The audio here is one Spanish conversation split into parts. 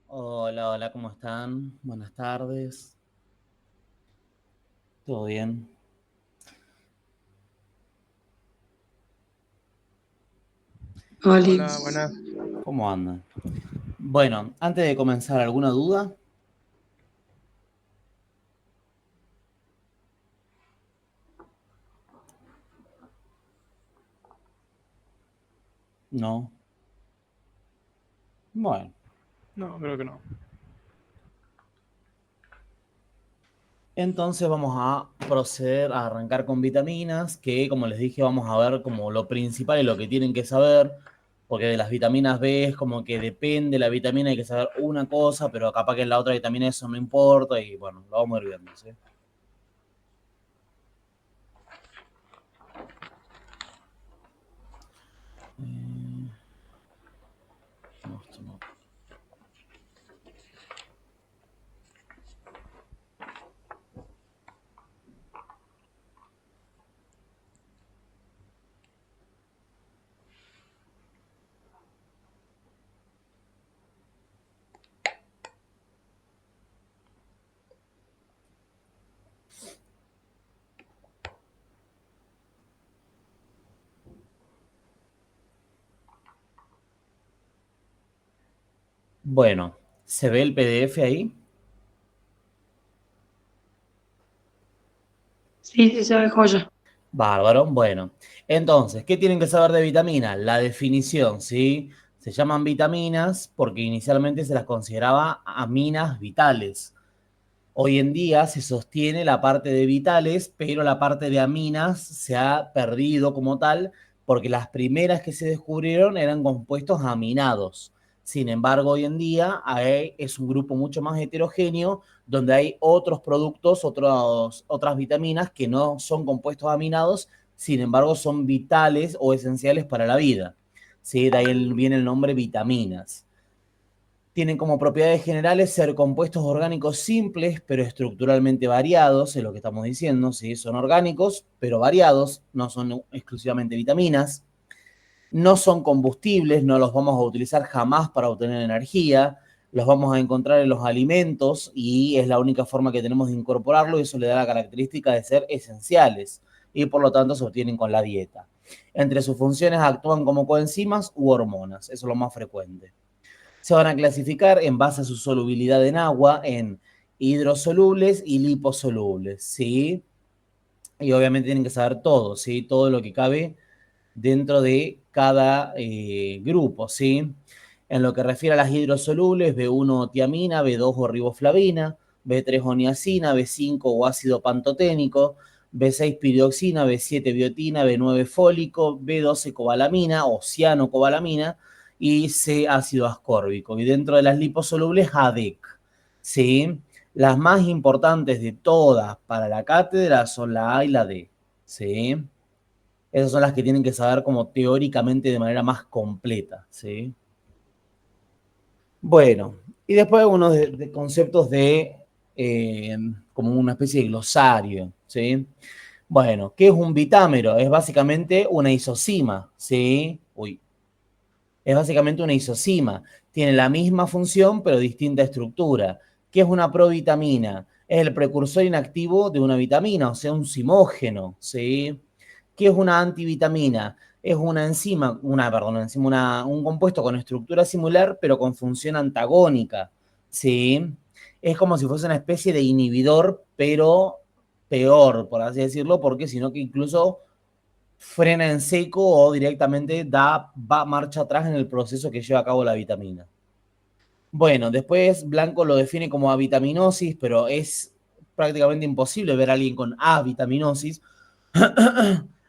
Hola, hola, ¿cómo están? Buenas tardes. ¿Todo bien? Hola, Olis. buenas. ¿Cómo andan? Bueno, antes de comenzar, ¿alguna duda? No. Bueno, No, creo que no. entonces vamos a proceder a arrancar con vitaminas, que como les dije vamos a ver como lo principal y lo que tienen que saber, porque de las vitaminas B es como que depende de la vitamina, hay que saber una cosa, pero capaz que en la otra vitamina eso no importa y bueno, lo vamos a ir viendo, ¿sí? No, esto no. Bueno, ¿se ve el PDF ahí? Sí, sí, se ve joya. Bárbaro. Bueno, entonces, ¿qué tienen que saber de vitaminas? La definición, ¿sí? Se llaman vitaminas porque inicialmente se las consideraba aminas vitales. Hoy en día se sostiene la parte de vitales, pero la parte de aminas se ha perdido como tal, porque las primeras que se descubrieron eran compuestos aminados. Sin embargo, hoy en día es un grupo mucho más heterogéneo, donde hay otros productos, otras vitaminas que no son compuestos aminados, sin embargo son vitales o esenciales para la vida. ¿Sí? De ahí viene el nombre vitaminas. Tienen como propiedades generales ser compuestos orgánicos simples, pero estructuralmente variados, es lo que estamos diciendo, ¿sí? Son orgánicos, pero variados, no son exclusivamente vitaminas. No son combustibles, no los vamos a utilizar jamás para obtener energía. Los vamos a encontrar en los alimentos y es la única forma que tenemos de incorporarlo y eso le da la característica de ser esenciales y por lo tanto se obtienen con la dieta. Entre sus funciones actúan como coenzimas u hormonas, eso es lo más frecuente. Se van a clasificar en base a su solubilidad en agua en hidrosolubles y liposolubles, ¿sí? Y obviamente tienen que saber todo, ¿sí? Todo lo que cabe dentro de cada grupo, ¿sí? En lo que refiere a las hidrosolubles, B1 tiamina, B2 o riboflavina, B3 o niacina, B5 o ácido pantoténico, B6 piridoxina, B7 biotina, B9 fólico, B12 cobalamina o cianocobalamina y C ácido ascórbico. Y dentro de las liposolubles, ADEC, ¿sí? Las más importantes de todas para la cátedra son la A y la D, ¿sí? Esas son las que tienen que saber como teóricamente de manera más completa, ¿sí? Bueno, y después algunos de conceptos de como una especie de glosario, ¿sí? Bueno, ¿qué es un vitámero? Es básicamente una isocima, ¿sí? Uy, es básicamente una isocima. Tiene la misma función, pero distinta estructura. ¿Qué es una provitamina? Es el precursor inactivo de una vitamina, o sea, un simógeno, ¿sí? ¿Qué es una antivitamina? Es una enzima, un compuesto con estructura similar, pero con función antagónica, ¿sí? Es como si fuese una especie de inhibidor, pero peor, por así decirlo, porque sino que incluso frena en seco o directamente va marcha atrás en el proceso que lleva a cabo la vitamina. Bueno, después Blanco lo define como avitaminosis, pero es prácticamente imposible ver a alguien con avitaminosis.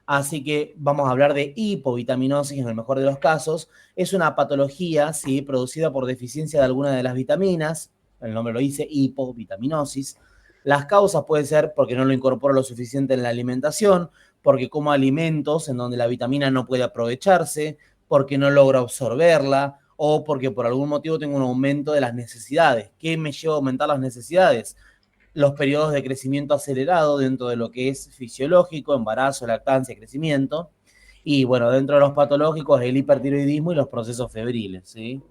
Así que vamos a hablar de hipovitaminosis en el mejor de los casos. Es una patología, ¿sí? Producida por deficiencia de alguna de las vitaminas. El nombre lo dice, hipovitaminosis. Las causas pueden ser porque no lo incorporo lo suficiente en la alimentación, porque como alimentos en donde la vitamina no puede aprovecharse, porque no logra absorberla o porque por algún motivo tengo un aumento de las necesidades. ¿Qué me lleva a aumentar las necesidades? Los periodos de crecimiento acelerado dentro de lo que es fisiológico, embarazo, lactancia, crecimiento. Y bueno, dentro de los patológicos, el hipertiroidismo y los procesos febriles, ¿sí?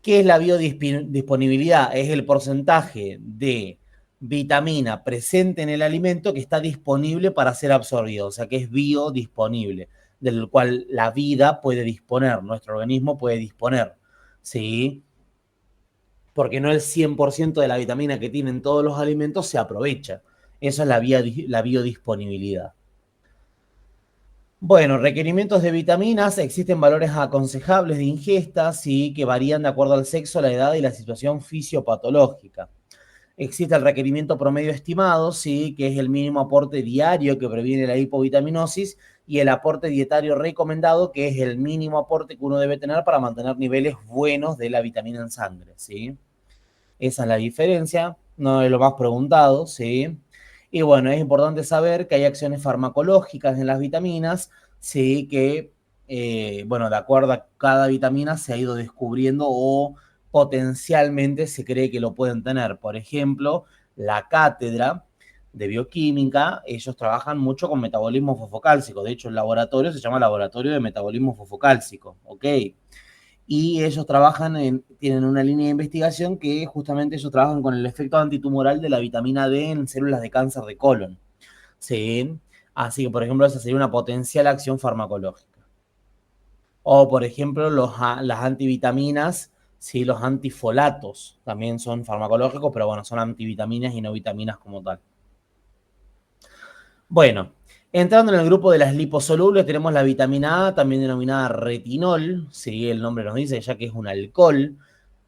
¿Qué es la biodisponibilidad? Es el porcentaje de vitamina presente en el alimento que está disponible para ser absorbido, o sea que es biodisponible, del cual la vida puede disponer, nuestro organismo puede disponer, ¿sí? Porque no el 100% de la vitamina que tienen todos los alimentos se aprovecha. Eso es la biodisponibilidad. Bueno, requerimientos de vitaminas, existen valores aconsejables de ingesta, sí, que varían de acuerdo al sexo, la edad y la situación fisiopatológica. Existe el requerimiento promedio estimado, sí, que es el mínimo aporte diario que previene la hipovitaminosis, y el aporte dietario recomendado, que es el mínimo aporte que uno debe tener para mantener niveles buenos de la vitamina en sangre, ¿sí? Esa es la diferencia, no es lo más preguntado, ¿sí? Y bueno, es importante saber que hay acciones farmacológicas en las vitaminas, ¿sí? Que, bueno, de acuerdo a cada vitamina se ha ido descubriendo o potencialmente se cree que lo pueden tener. Por ejemplo, la cátedra de bioquímica, ellos trabajan mucho con metabolismo fosfocálcico. De hecho, el laboratorio se llama Laboratorio de Metabolismo Fosfocálcico, ¿ok? Y ellos tienen una línea de investigación que justamente ellos trabajan con el efecto antitumoral de la vitamina D en células de cáncer de colon. ¿Sí? Así que, por ejemplo, esa sería una potencial acción farmacológica. O, por ejemplo, las antivitaminas, ¿sí? Los antifolatos también son farmacológicos, pero bueno, son antivitaminas y no vitaminas como tal. Bueno, entrando en el grupo de las liposolubles tenemos la vitamina A, también denominada retinol, sí, el nombre nos dice ya que es un alcohol.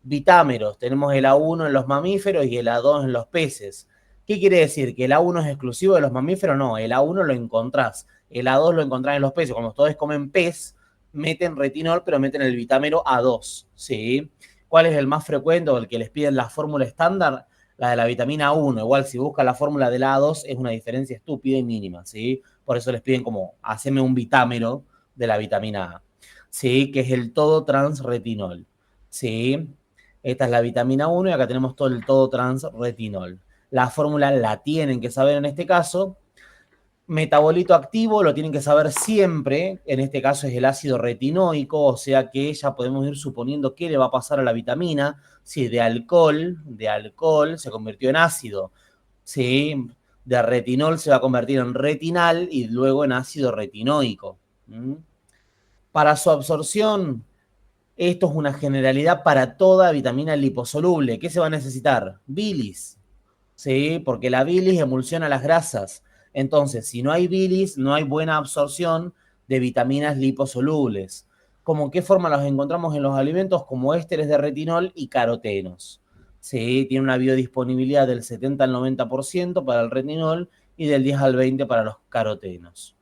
Vitámeros, tenemos el A1 en los mamíferos y el A2 en los peces. ¿Qué quiere decir? ¿Que el A1 es exclusivo de los mamíferos? No, el A1 lo encontrás, el A2 lo encontrás en los peces. Cuando ustedes comen pez, meten retinol, pero meten el vitámero A2, ¿sí? ¿Cuál es el más frecuente o el que les piden la fórmula estándar? La de la vitamina A1. Igual si busca la fórmula de la A2 es una diferencia estúpida y mínima, ¿sí? Por eso les piden como, haceme un vitámero de la vitamina A, ¿sí? Que es el todo transretinol, ¿sí? Esta es la vitamina 1 y acá tenemos todo el todo transretinol. La fórmula la tienen que saber en este caso. Metabolito activo lo tienen que saber siempre, en este caso es el ácido retinoico, o sea que ya podemos ir suponiendo qué le va a pasar a la vitamina, si de alcohol se convirtió en ácido, si de retinol se va a convertir en retinal y luego en ácido retinoico. ¿Mm? Para su absorción, esto es una generalidad para toda vitamina liposoluble. ¿Qué se va a necesitar? Bilis, ¿sí? Porque la bilis emulsiona las grasas. Entonces, si no hay bilis, no hay buena absorción de vitaminas liposolubles. ¿Cómo qué forma los encontramos en los alimentos? Como ésteres de retinol y carotenos. ¿Sí? Tiene una biodisponibilidad del 70 al 90% para el retinol y del 10 al 20% para los carotenos.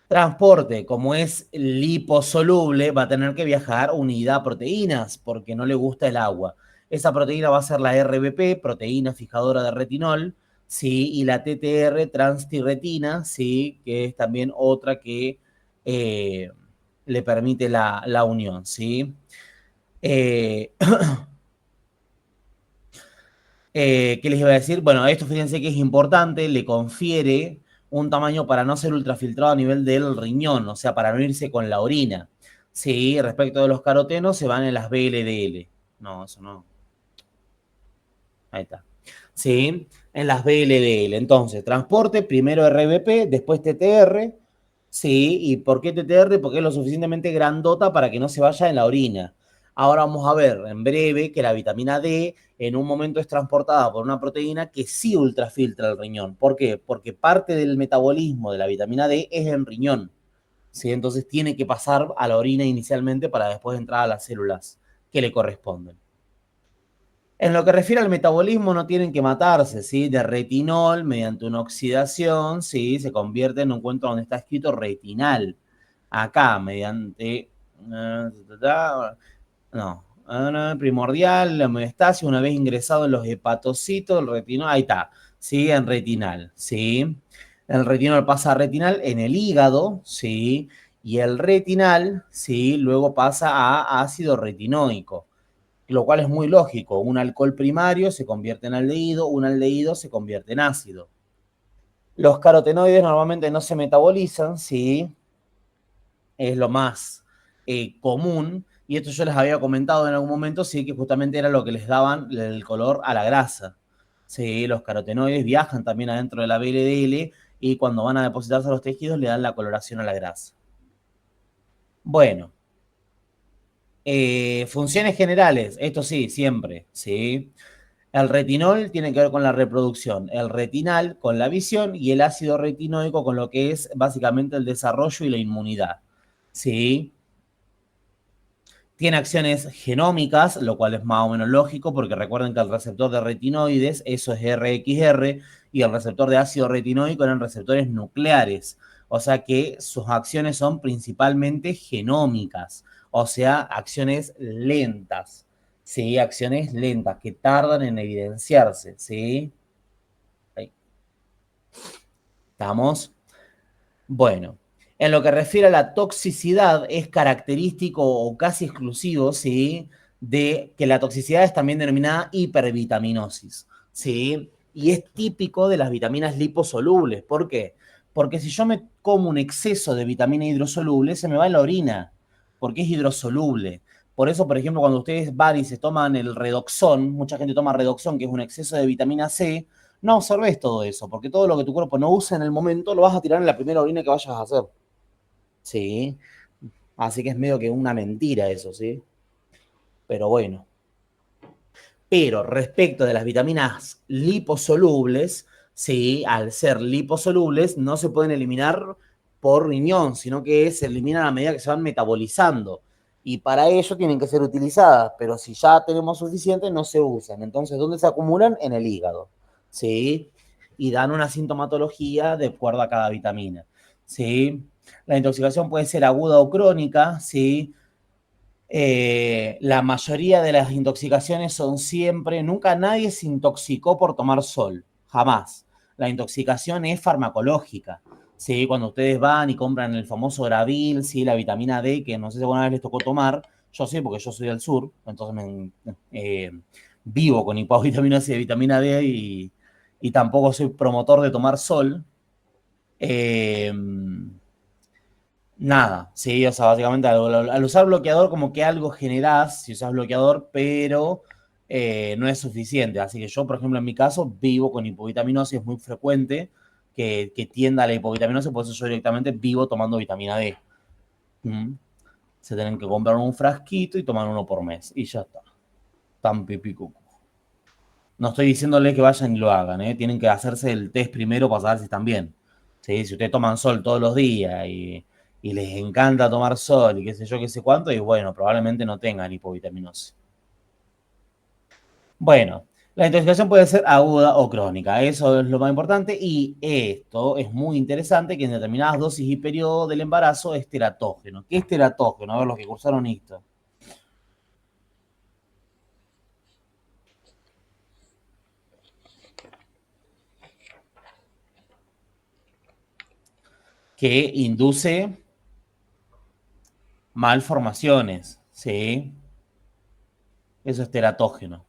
Transporte, como es liposoluble, va a tener que viajar unida a proteínas porque no le gusta el agua. Esa proteína va a ser la RBP, proteína fijadora de retinol, ¿sí? Y la TTR, transtirretina, ¿sí? Que es también otra que eh, le permite la unión, ¿sí? Eh, ¿Qué les iba a decir? Bueno, esto fíjense que es importante, le confiere un tamaño para no ser ultrafiltrado a nivel del riñón, o sea, para no irse con la orina. Sí, respecto de los carotenos, se van en las BLDL. No, eso no. Ahí está. Sí, en las BLDL. Entonces, transporte, primero RBP, después TTR. Sí, ¿y por qué TTR? Porque es lo suficientemente grandota para que no se vaya en la orina. Ahora vamos a ver en breve que la vitamina D en un momento es transportada por una proteína que sí ultrafiltra el riñón. ¿Por qué? Porque parte del metabolismo de la vitamina D es en riñón. ¿Sí? Entonces tiene que pasar a la orina inicialmente para después entrar a las células que le corresponden. En lo que refiere al metabolismo, no tienen que matarse, ¿sí? De retinol, mediante una oxidación, ¿sí? Se convierte en un encuentro donde está escrito retinal. Acá, mediante... no, primordial, la homeostasis, una vez ingresado en los hepatocitos, el retinol, ahí está, ¿sí? En retinal, ¿sí? El retinol pasa a retinal en el hígado, ¿sí? Y el retinal, ¿sí? Luego pasa a ácido retinoico, lo cual es muy lógico. Un alcohol primario se convierte en aldehído, un aldehído se convierte en ácido. Los carotenoides normalmente no se metabolizan, ¿sí? Es lo más común. Y esto yo les había comentado en algún momento, sí, que justamente era lo que les daban el color a la grasa. Sí, los carotenoides viajan también adentro de la VLDL y cuando van a depositarse a los tejidos le dan la coloración a la grasa. Bueno, funciones generales, esto sí, siempre, ¿sí? El retinol tiene que ver con la reproducción, el retinal con la visión y el ácido retinoico con lo que es básicamente el desarrollo y la inmunidad. ¿Sí? Tiene acciones genómicas, lo cual es más o menos lógico porque recuerden que el receptor de retinoides, eso es RXR, y el receptor de ácido retinoico eran receptores nucleares. O sea que sus acciones son principalmente genómicas, o sea, acciones lentas. ¿Sí? Acciones lentas que tardan en evidenciarse. ¿Sí? Ahí estamos. Bueno, en lo que refiere a la toxicidad, es característico o casi exclusivo, ¿sí? De que la toxicidad es también denominada hipervitaminosis, ¿sí? Y es típico de las vitaminas liposolubles. ¿Por qué? Porque si yo me como un exceso de vitamina hidrosoluble, se me va en la orina, porque es hidrosoluble. Por eso, por ejemplo, cuando ustedes van y se toman el redoxón, mucha gente toma redoxón, que es un exceso de vitamina C, no absorbes todo eso, porque todo lo que tu cuerpo no usa en el momento lo vas a tirar en la primera orina que vayas a hacer. Sí. Así que es medio que una mentira eso, ¿sí? Pero bueno. Pero respecto de las vitaminas liposolubles, ¿sí? Al ser liposolubles, no se pueden eliminar por riñón, sino que se eliminan a medida que se van metabolizando. Y para ello tienen que ser utilizadas, pero si ya tenemos suficiente, no se usan. Entonces, ¿dónde se acumulan? En el hígado, ¿sí? Y dan una sintomatología de acuerdo a cada vitamina, ¿sí? La intoxicación puede ser aguda o crónica, ¿sí? La mayoría de las intoxicaciones son siempre, nunca nadie se intoxicó por tomar sol, jamás. La intoxicación es farmacológica. ¿Sí? Cuando ustedes van y compran el famoso Gravil, ¿sí? La vitamina D, que no sé si alguna vez les tocó tomar, yo sí, porque yo soy del sur, entonces vivo con hipovitaminosis de vitamina D y tampoco soy promotor de tomar sol. Eh, Nada, sí, o sea, básicamente al usar bloqueador como que algo generás si usas bloqueador, pero no es suficiente. Así que yo, por ejemplo, en mi caso, vivo con hipovitaminosis, es muy frecuente que tienda a la hipovitaminosis, por eso yo directamente vivo tomando vitamina D. ¿Mm? Se tienen que comprar un frasquito y tomar uno por mes, y ya está. Tan pipicuco. No estoy diciéndoles que vayan y lo hagan, ¿eh? Tienen que hacerse el test primero para saber si están bien. ¿Sí? Si ustedes toman sol todos los días y les encanta tomar sol y qué sé yo, qué sé cuánto, y bueno, probablemente no tengan hipovitaminosis. Bueno, la intoxicación puede ser aguda o crónica, eso es lo más importante, y esto es muy interesante que en determinadas dosis y periodo del embarazo es teratógeno. ¿Qué es teratógeno? A ver, los que cursaron esto. Que induce malformaciones, ¿sí? Eso es teratógeno.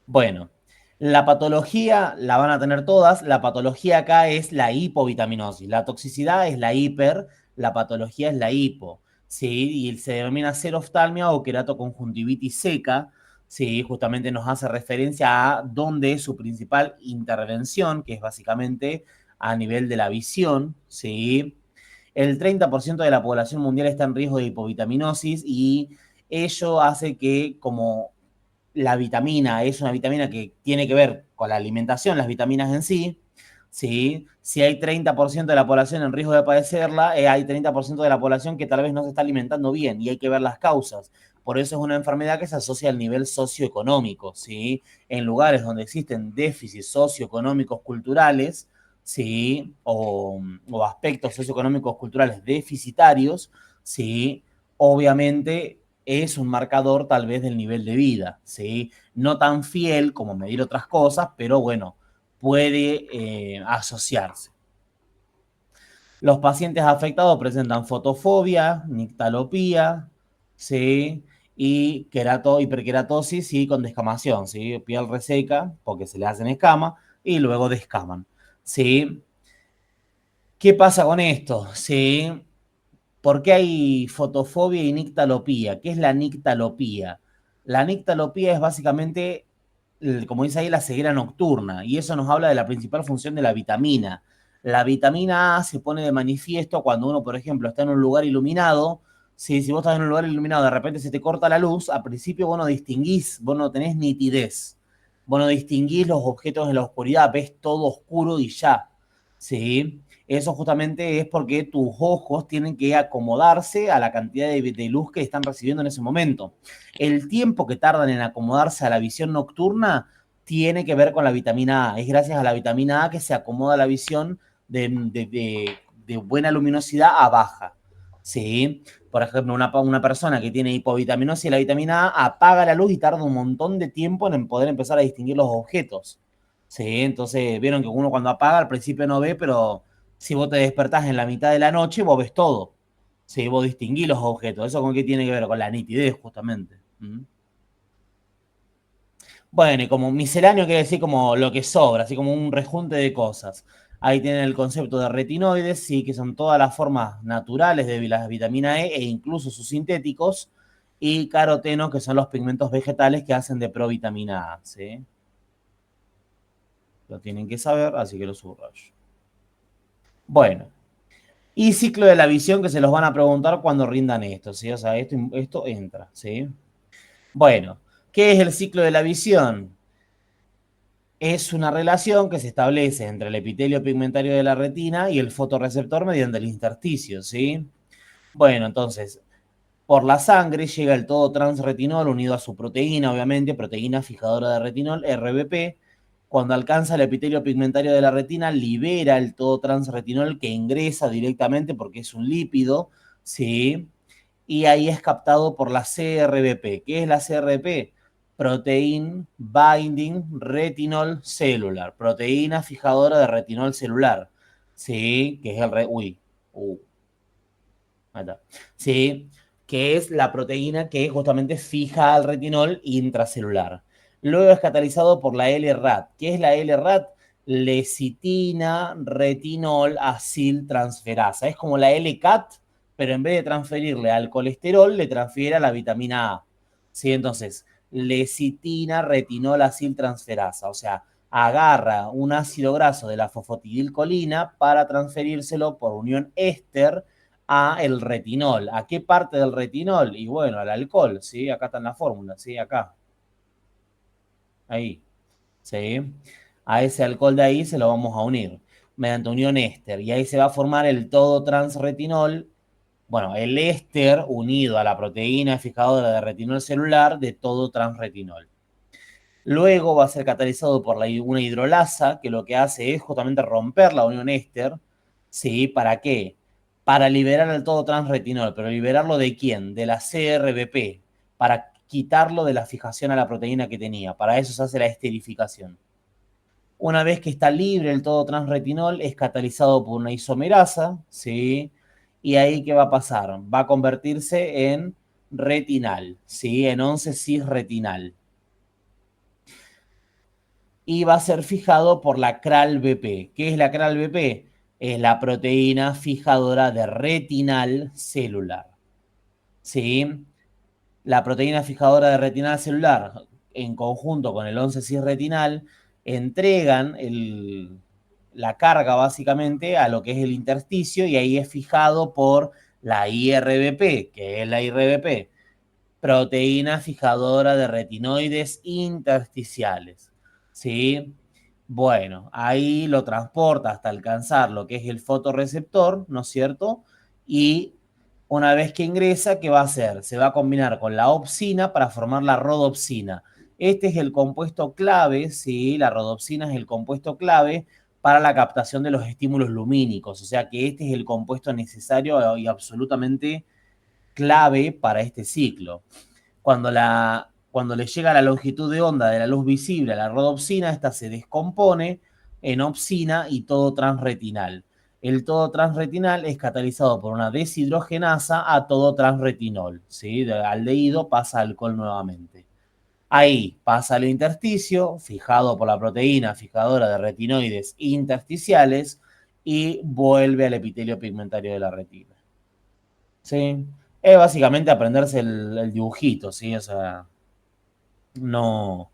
Bueno, la patología la van a tener todas. La patología acá es la hipovitaminosis. La toxicidad es la hiper, la patología es la hipo. ¿Sí? Y se denomina xeroftalmia o queratoconjuntivitis seca. Sí, justamente nos hace referencia a dónde es su principal intervención, que es básicamente a nivel de la visión. ¿Sí? El 30% de la población mundial está en riesgo de hipovitaminosis y ello hace que como la vitamina es una vitamina que tiene que ver con la alimentación, las vitaminas en sí, ¿sí? Si hay 30% de la población en riesgo de padecerla, hay 30% de la población que tal vez no se está alimentando bien y hay que ver las causas. Por eso es una enfermedad que se asocia al nivel socioeconómico, ¿sí? En lugares donde existen déficits socioeconómicos culturales, ¿sí? O aspectos socioeconómicos culturales deficitarios, ¿sí? Obviamente es un marcador tal vez del nivel de vida, ¿sí? No tan fiel como medir otras cosas, pero bueno, puede asociarse. Los pacientes afectados presentan fotofobia, nictalopía, ¿sí? Y hiperkeratosis y con descamación, ¿sí? Piel reseca porque se le hacen escamas y luego descaman, ¿sí? ¿Qué pasa con esto? ¿Sí? ¿Por qué hay fotofobia y nictalopía? ¿Qué es la nictalopía? La nictalopía es básicamente, como dice ahí, la ceguera nocturna, y eso nos habla de la principal función de la vitamina. La vitamina A se pone de manifiesto cuando uno, por ejemplo, está en un lugar iluminado. Si vos estás en un lugar iluminado, de repente se te corta la luz, al principio vos no distinguís, vos no tenés nitidez. Vos no distinguís los objetos en la oscuridad, ves todo oscuro y ya. ¿Sí? Eso justamente es porque tus ojos tienen que acomodarse a la cantidad de luz que están recibiendo en ese momento. El tiempo que tardan en acomodarse a la visión nocturna tiene que ver con la vitamina A. Es gracias a la vitamina A que se acomoda la visión de buena luminosidad a baja. ¿Sí? Por ejemplo, una persona que tiene hipovitaminosis y la vitamina A apaga la luz y tarda un montón de tiempo en poder empezar a distinguir los objetos. ¿Sí? Entonces, vieron que uno cuando apaga al principio no ve, pero si vos te despertás en la mitad de la noche, vos ves todo. Sí, vos distinguís los objetos. ¿Eso con qué tiene que ver? Con la nitidez, justamente. ¿Mm? Bueno, y como misceláneo quiere decir como lo que sobra, así como un rejunte de cosas. Ahí tienen el concepto de retinoides, sí, que son todas las formas naturales de la vitamina E e incluso sus sintéticos. Y carotenos, que son los pigmentos vegetales que hacen de provitamina A, ¿sí? Lo tienen que saber, así que lo subrayo. Bueno, y ciclo de la visión que se los van a preguntar cuando rindan esto, ¿sí? O sea, esto entra, ¿sí? Bueno, ¿qué es el ciclo de la visión? Es una relación que se establece entre el epitelio pigmentario de la retina y el fotorreceptor mediante el intersticio, ¿sí? Bueno, entonces, por la sangre llega el todo transretinol unido a su proteína, obviamente, proteína fijadora de retinol, RBP. Cuando alcanza el epitelio pigmentario de la retina, libera el todo transretinol que ingresa directamente porque es un lípido, ¿sí? Y ahí es captado por la CRBP. ¿Qué es la CRBP? Protein Binding Retinol Cellular, proteína fijadora de retinol celular, ¿sí? Que es el... Uy, ahí está. Sí, que es la proteína que justamente fija al retinol intracelular. Luego es catalizado por la L-RAT. ¿Qué es la L-RAT? Lecitina retinol aciltransferasa. Es como la L-CAT, pero en vez de transferirle al colesterol, le transfiere a la vitamina A. ¿Sí? Entonces, lecitina retinol aciltransferasa. O sea, agarra un ácido graso de la fosfatidilcolina para transferírselo por unión éster a el retinol. ¿A qué parte del retinol? Y bueno, al alcohol, ¿sí? Acá está en la fórmula, ¿sí? Acá, ahí, ¿sí? A ese alcohol de ahí se lo vamos a unir mediante unión éster y ahí se va a formar el todo transretinol. Bueno, el éster unido a la proteína fijadora de retinol celular de todo transretinol. Luego va a ser catalizado por una hidrolasa que lo que hace es justamente romper la unión éster. ¿Sí? ¿Para qué? Para liberar el todo transretinol. ¿Pero liberarlo de quién? De la CRBP. Para quitarlo de la fijación a la proteína que tenía. Para eso se hace la esterificación. Una vez que está libre el todo transretinol, es catalizado por una isomerasa. ¿Sí? Y ahí, ¿qué va a pasar? Va a convertirse en retinal. ¿Sí? En 11-cis retinal y va a ser fijado por la CRAL-BP. ¿Qué es la CRAL-BP? Es la proteína fijadora de retinal celular. ¿Sí? La proteína fijadora de retinal celular, en conjunto con el 11-cis retinal, entregan la carga básicamente a lo que es el intersticio y ahí es fijado por la IRBP, que es la IRBP, proteína fijadora de retinoides intersticiales. ¿Sí? Bueno, ahí lo transporta hasta alcanzar lo que es el fotorreceptor, ¿no es cierto? Y una vez que ingresa, ¿qué va a hacer? Se va a combinar con la opsina para formar la rodopsina. Este es el compuesto clave, ¿sí? La rodopsina es el compuesto clave para la captación de los estímulos lumínicos. O sea que este es el compuesto necesario y absolutamente clave para este ciclo. Cuando le llega la longitud de onda de la luz visible a la rodopsina, esta se descompone en opsina y todo transretinal. El todo transretinal es catalizado por una deshidrogenasa a todo transretinol. ¿Sí? De aldehído pasa a alcohol nuevamente. Ahí pasa al intersticio, fijado por la proteína fijadora de retinoides intersticiales, y vuelve al epitelio pigmentario de la retina. ¿Sí? Es básicamente aprenderse el dibujito, ¿sí? O sea, no,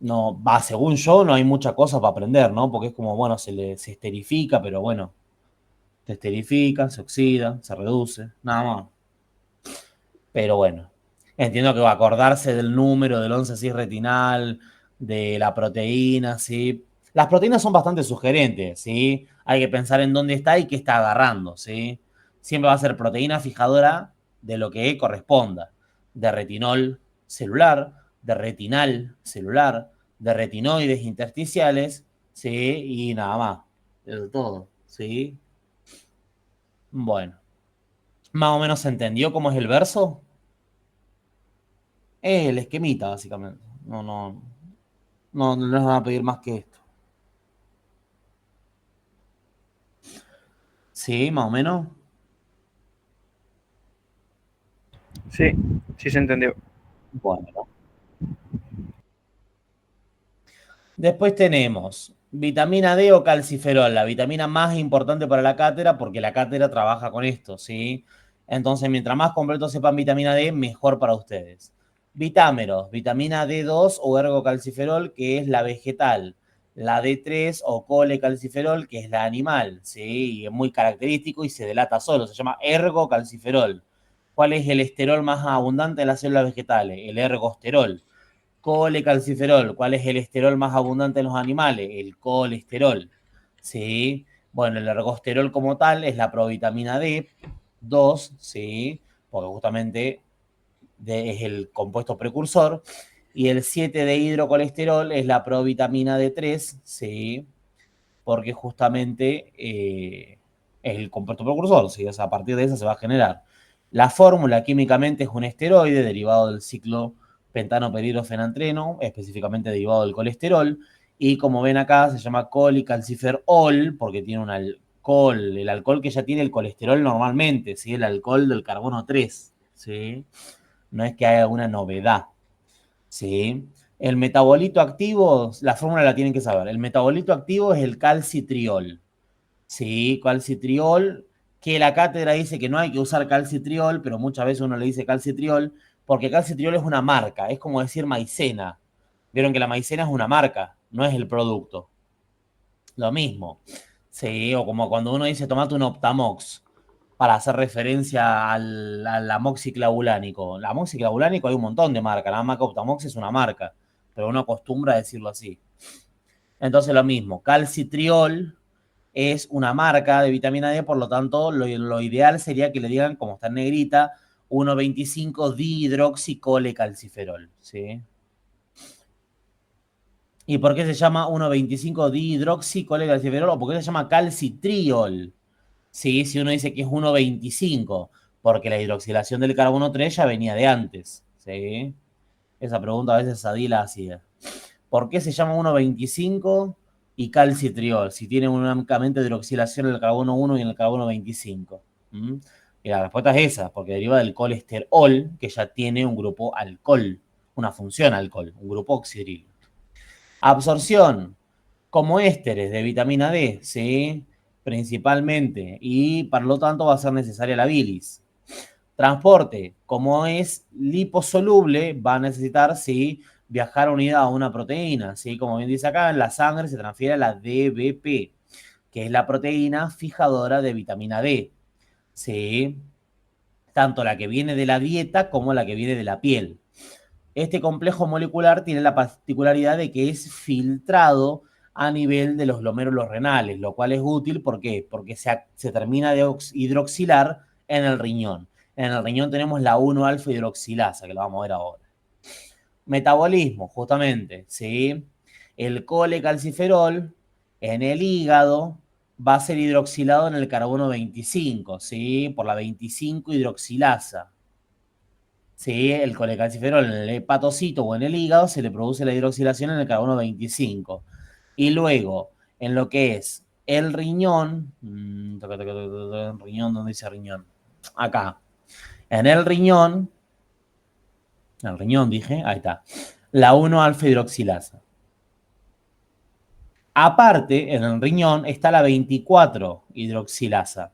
no, va, según yo, no hay mucha cosa para aprender, ¿no? Porque es como, bueno, se esterifica, pero bueno, se esterifica, se oxida, se reduce, nada más. Pero bueno, entiendo que va a acordarse del número, del 11-cis retinal, de la proteína, ¿sí? Las proteínas son bastante sugerentes, ¿sí? Hay que pensar en dónde está y qué está agarrando, ¿sí? Siempre va a ser proteína fijadora de lo que corresponda, de retinol celular, de retinal celular, de retinoides intersticiales, ¿sí? Y nada más, de todo, ¿sí? Bueno, más o menos se entendió cómo es el verso. Es el esquemita, básicamente. No les van a pedir más que esto. Sí, más o menos. Sí, sí se entendió. Bueno. Después tenemos vitamina D o calciferol, la vitamina más importante para la cátedra porque la cátedra trabaja con esto, ¿sí? Entonces, mientras más completo sepan vitamina D, mejor para ustedes. Vitámeros, vitamina D2 o ergocalciferol, que es la vegetal. La D3 o colecalciferol, que es la animal, ¿sí? Y es muy característico y se delata solo, se llama ergocalciferol. ¿Cuál es el esterol más abundante en las células vegetales? El ergosterol. Colecalciferol. ¿Cuál es el esterol más abundante en los animales? El colesterol. ¿Sí? Bueno, el ergosterol como tal es la provitamina D2, ¿sí? Porque justamente es el compuesto precursor. Y el 7 de hidrocolesterol es la provitamina D3, ¿sí? Porque justamente es el compuesto precursor, ¿sí? O sea, a partir de eso se va a generar. La fórmula químicamente es un esteroide derivado del ciclo pentanoperidrofenantreno, específicamente derivado del colesterol, y como ven acá se llama colicalciferol porque tiene un alcohol, el alcohol que ya tiene el colesterol normalmente, ¿sí? El alcohol del carbono 3, ¿sí? No es que haya alguna novedad, ¿sí? El metabolito activo, la fórmula la tienen que saber. El metabolito activo es el calcitriol, ¿sí? Calcitriol, que la cátedra dice que no hay que usar calcitriol, pero muchas veces uno le dice calcitriol, porque calcitriol es una marca, es como decir maicena. Vieron que la maicena es una marca, no es el producto. Lo mismo, ¿sí? O como cuando uno dice tomate un Optamox, para hacer referencia al amoxiclavulánico. El amoxiclavulánico hay un montón de marcas, la marca Optamox es una marca, pero uno acostumbra a decirlo así. Entonces lo mismo, calcitriol es una marca de vitamina D, por lo tanto lo ideal sería que le digan, como está en negrita, 1,25 dihidroxicolecalciferol, ¿sí? ¿Y por qué se llama 1,25 dihidroxicolecalciferol o por qué se llama calcitriol? Sí, si uno dice que es 1,25, porque la hidroxilación del carbono 3 ya venía de antes, ¿sí? Esa pregunta a veces Sadie la hacía. ¿Por qué se llama 1,25 y calcitriol? Si tiene únicamente hidroxilación en el carbono 1 y en el carbono 25. ¿Mm? Y la respuesta es esa, porque deriva del colesterol, que ya tiene un grupo alcohol, una función alcohol, un grupo oxidril. Absorción, como ésteres de vitamina D, ¿sí? Principalmente, y por lo tanto va a ser necesaria la bilis. Transporte, como es liposoluble, va a necesitar, sí, viajar unida a una proteína, ¿sí? Como bien dice acá, en la sangre se transfiere a la DBP, que es la proteína fijadora de vitamina D, ¿sí? Tanto la que viene de la dieta como la que viene de la piel. Este complejo molecular tiene la particularidad de que es filtrado a nivel de los glomérulos renales, lo cual es útil, ¿por qué? Porque se termina de hidroxilar en el riñón. En el riñón tenemos la 1-alfa hidroxilasa, que lo vamos a ver ahora. Metabolismo, justamente, ¿sí? El colecalciferol en el hígado va a ser hidroxilado en el carbono 25, ¿sí? Por la 25 hidroxilasa. Sí, el colecalciferol en el hepatocito o en el hígado se le produce la hidroxilación en el carbono 25. Y luego, en lo que es el riñón, riñón, ¿dónde dice riñón? Acá. En el riñón dije, ahí está, la 1-alfa hidroxilasa. Aparte, en el riñón está la 24 hidroxilasa.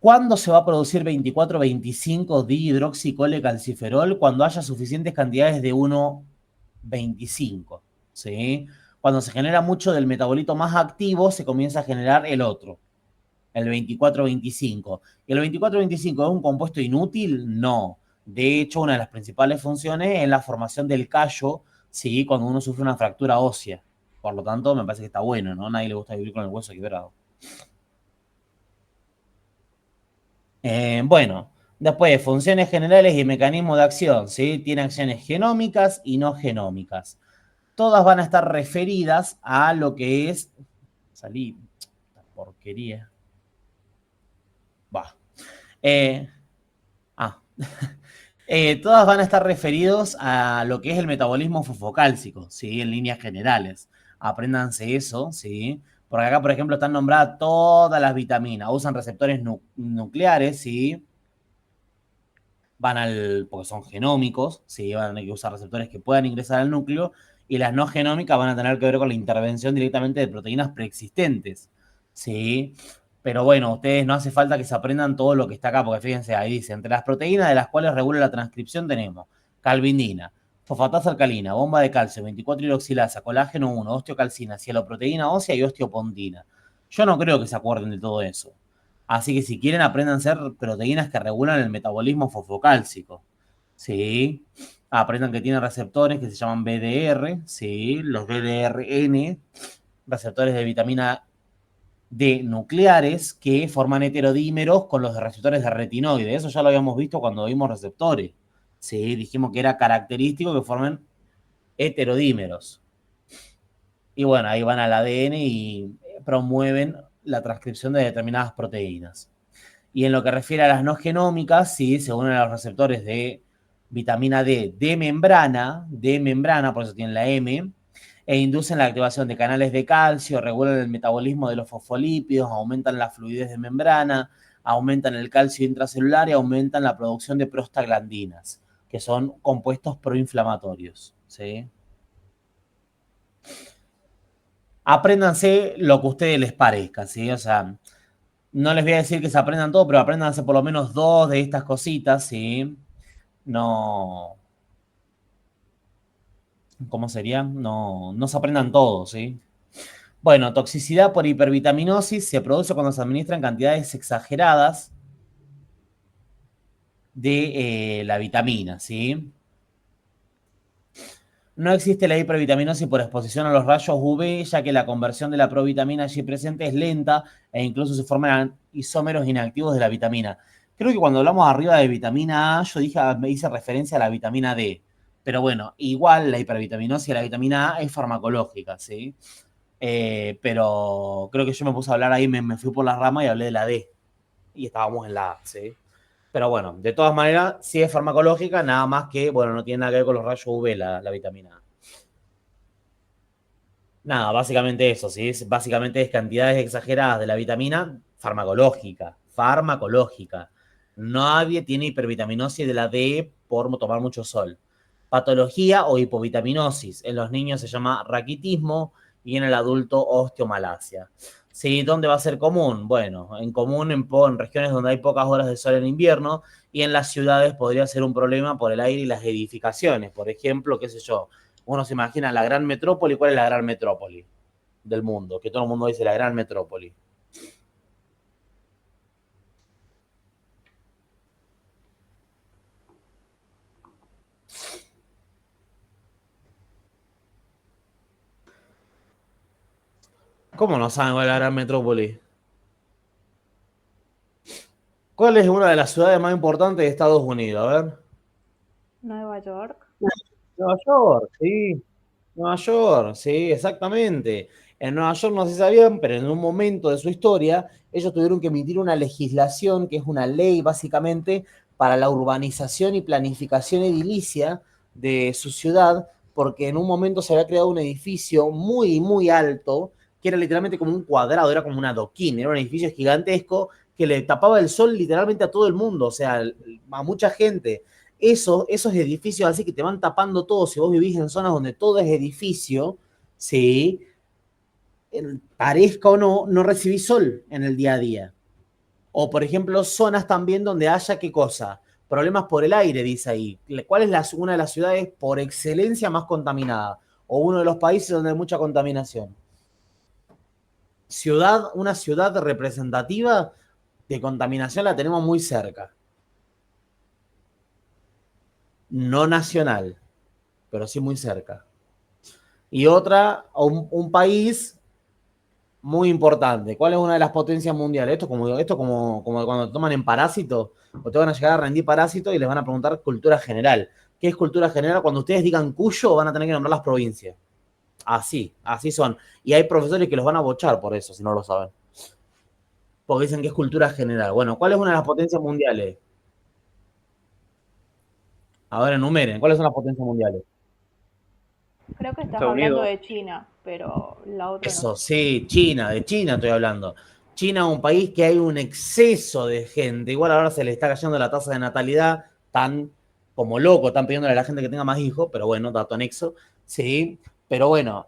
¿Cuándo se va a producir 24-25 dihidroxicolecalciferol? Cuando haya suficientes cantidades de 1,25, ¿sí? Cuando se genera mucho del metabolito más activo, se comienza a generar el otro, el 24-25. ¿Y el 24-25 es un compuesto inútil? No. De hecho, una de las principales funciones es la formación del callo, ¿sí? Cuando uno sufre una fractura ósea. Por lo tanto, me parece que está bueno, ¿no? A nadie le gusta vivir con el hueso quebrado. Bueno, después, funciones generales y mecanismos de acción, ¿sí? Tiene acciones genómicas y no genómicas. Todas van a estar referidas a lo que es... Salí, esta porquería. Va. Eh, ah. Todas van a estar referidos a lo que es el metabolismo fosfocálcico, ¿sí? En líneas generales. Apréndanse eso, ¿sí? Porque acá, por ejemplo, están nombradas todas las vitaminas. Usan receptores nucleares, ¿sí? Porque son genómicos, ¿sí? Van a tener que usar receptores que puedan ingresar al núcleo, y las no genómicas van a tener que ver con la intervención directamente de proteínas preexistentes, ¿sí? Pero bueno, ustedes no hace falta que se aprendan todo lo que está acá, porque fíjense, ahí dice, entre las proteínas de las cuales regula la transcripción tenemos calvindina, fosfatasa alcalina, bomba de calcio, 24 hidroxilasa, colágeno 1, osteocalcina, cialoproteína ósea y osteopondina. Yo no creo que se acuerden de todo eso. Así que si quieren, aprendan a ser proteínas que regulan el metabolismo fosfocálcico. ¿Sí? aprendan que tienen receptores que se llaman BDR, ¿sí? Los BDRN, receptores de vitamina D nucleares que forman heterodímeros con los receptores de retinoide. Eso ya lo habíamos visto cuando vimos receptores. Sí, dijimos que era característico que formen heterodímeros. Y bueno, ahí van al ADN y promueven la transcripción de determinadas proteínas. Y en lo que refiere a las no genómicas, sí, se unen a los receptores de vitamina D de membrana, por eso tienen la M, e inducen la activación de canales de calcio, regulan el metabolismo de los fosfolípidos, aumentan la fluidez de membrana, aumentan el calcio intracelular y aumentan la producción de prostaglandinas, que son compuestos proinflamatorios, ¿sí? Apréndanse lo que a ustedes les parezca, ¿sí? O sea, no les voy a decir que se aprendan todo, pero apréndanse por lo menos 2 de estas cositas, ¿sí? No, ¿cómo sería? No, no se aprendan todos, ¿sí? Bueno, toxicidad por hipervitaminosis se produce cuando se administran cantidades exageradas de la vitamina, ¿sí? No existe la hipervitaminosis por exposición a los rayos UV, ya que la conversión de la provitamina allí presente es lenta e incluso se forman isómeros inactivos de la vitamina. Creo que cuando hablamos arriba de vitamina A, yo dije, me hice referencia a la vitamina D. Pero bueno, igual la hipervitaminosis de la vitamina A es farmacológica, ¿sí? Pero creo que yo me puse a hablar ahí, me fui por la rama y hablé de la D. Y estábamos en la A, ¿sí? Pero bueno, de todas maneras, sí es farmacológica, nada más que, bueno, no tiene nada que ver con los rayos UV la vitamina A. Nada, básicamente eso, ¿sí? Básicamente es cantidades exageradas de la vitamina farmacológica, farmacológica. Nadie tiene hipervitaminosis de la D por tomar mucho sol. Patología o hipovitaminosis. En los niños se llama raquitismo y en el adulto osteomalacia. ¿Sí? ¿Dónde va a ser común? Bueno, en común en regiones donde hay pocas horas de sol en invierno y en las ciudades podría ser un problema por el aire y las edificaciones. Por ejemplo, qué sé yo, uno se imagina la gran metrópoli. ¿Cuál es la gran metrópoli del mundo? Que todo el mundo dice la gran metrópoli. ¿Cómo no saben cuál es la gran metrópoli? ¿Cuál es una de las ciudades más importantes de Estados Unidos? A ver. Nueva York. Nueva York, sí. Nueva York, sí, exactamente. En Nueva York no se sabían, pero en un momento de su historia, ellos tuvieron que emitir una legislación, que es una ley básicamente, para la urbanización y planificación edilicia de su ciudad, porque en un momento se había creado un edificio muy, muy alto, que era literalmente como un cuadrado, era como un adoquín, era un edificio gigantesco que le tapaba el sol literalmente a todo el mundo, o sea, a mucha gente. Esos edificios así que te van tapando todo, si vos vivís en zonas donde todo es edificio, ¿sí? Parezca o no, no recibís sol en el día a día. O, por ejemplo, zonas también donde haya, ¿qué cosa? Problemas por el aire, dice ahí. ¿Cuál es una de las ciudades por excelencia más contaminada? O uno de los países donde hay mucha contaminación. Una ciudad representativa de contaminación la tenemos muy cerca. No nacional, pero sí muy cerca. Y otra, un país muy importante. ¿Cuál es una de las potencias mundiales? Esto como cuando toman en Parásito, o te van a llegar a rendir Parásito y les van a preguntar cultura general. ¿Qué es cultura general? Cuando ustedes digan Cuyo, van a tener que nombrar las provincias. Así son. Y hay profesores que los van a bochar por eso, si no lo saben. Porque dicen que es cultura general. Bueno, ¿cuál es una de las potencias mundiales? A ver, enumeren. ¿Cuáles son las potencias mundiales? Creo que estás Estados hablando Unidos. de China, pero la otra no Eso, sé. sí, China, de China estoy hablando. China es un país que hay un exceso de gente. Igual ahora se le está cayendo la tasa de natalidad, tan como loco, están pidiéndole a la gente que tenga más hijos, pero bueno, dato anexo, sí. Pero bueno,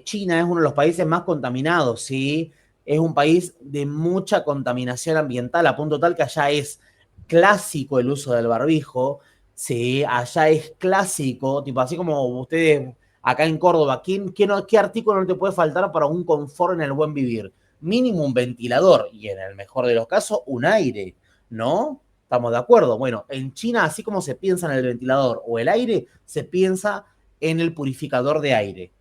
China es uno de los países más contaminados, sí. Es un país de mucha contaminación ambiental, a punto tal que allá es clásico el uso del barbijo, sí, allá es clásico, tipo así como ustedes acá en Córdoba, ¿qué artículo no te puede faltar para un confort en el buen vivir? Mínimo un ventilador y en el mejor de los casos un aire, ¿no? ¿Estamos de acuerdo? Bueno, en China, así como se piensa en el ventilador o el aire, se piensa en el purificador de aire,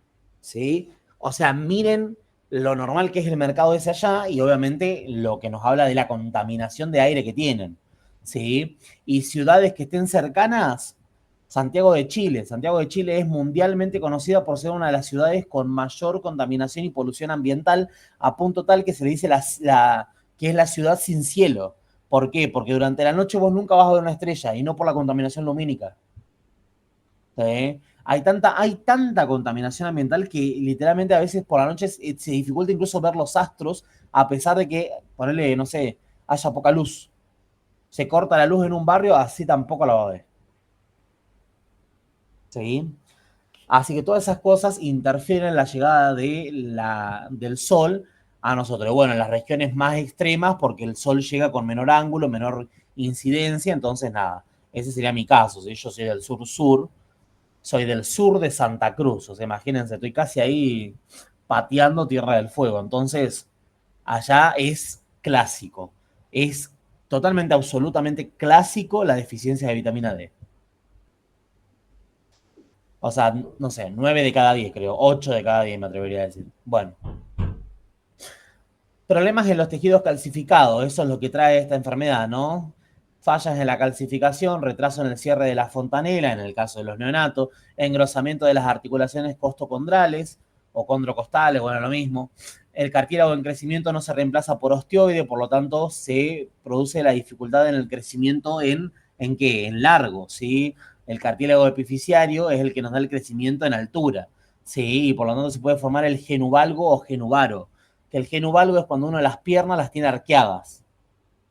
¿sí? O sea, miren lo normal que es el mercado ese allá y obviamente lo que nos habla de la contaminación de aire que tienen, ¿sí? Y ciudades que estén cercanas, Santiago de Chile. Santiago de Chile es mundialmente conocida por ser una de las ciudades con mayor contaminación y polución ambiental, a punto tal que se le dice que es la ciudad sin cielo. ¿Por qué? Porque durante la noche vos nunca vas a ver una estrella y no por la contaminación lumínica. ¿Sí? Hay tanta contaminación ambiental que literalmente a veces por la noche se dificulta incluso ver los astros, a pesar de que, ponerle, no sé, haya poca luz. Se corta la luz en un barrio, así tampoco la va a ver. ¿Sí? Así que todas esas cosas interfieren en la llegada del sol a nosotros. Bueno, en las regiones más extremas, porque el sol llega con menor ángulo, menor incidencia, entonces nada, ese sería mi caso. ¿Sí? Yo soy del sur-sur, soy del sur de Santa Cruz, o sea, imagínense, estoy casi ahí pateando Tierra del Fuego, entonces allá es clásico, es totalmente, absolutamente clásico la deficiencia de vitamina D. O sea, no sé, 9 de cada 10 creo, 8 de cada 10 me atrevería a decir. Bueno, problemas en los tejidos calcificados, eso es lo que trae esta enfermedad, ¿no? Fallas en la calcificación, retraso en el cierre de la fontanela, en el caso de los neonatos, engrosamiento de las articulaciones costocondrales o condrocostales, bueno, lo mismo. El cartílago en crecimiento no se reemplaza por osteoide, por lo tanto se produce la dificultad en el crecimiento ¿en qué? En largo, ¿sí? El cartílago epifisiario es el que nos da el crecimiento en altura, ¿sí? Y por lo tanto se puede formar el genuvalgo o genuvaro, que el genuvalgo es cuando uno las piernas las tiene arqueadas.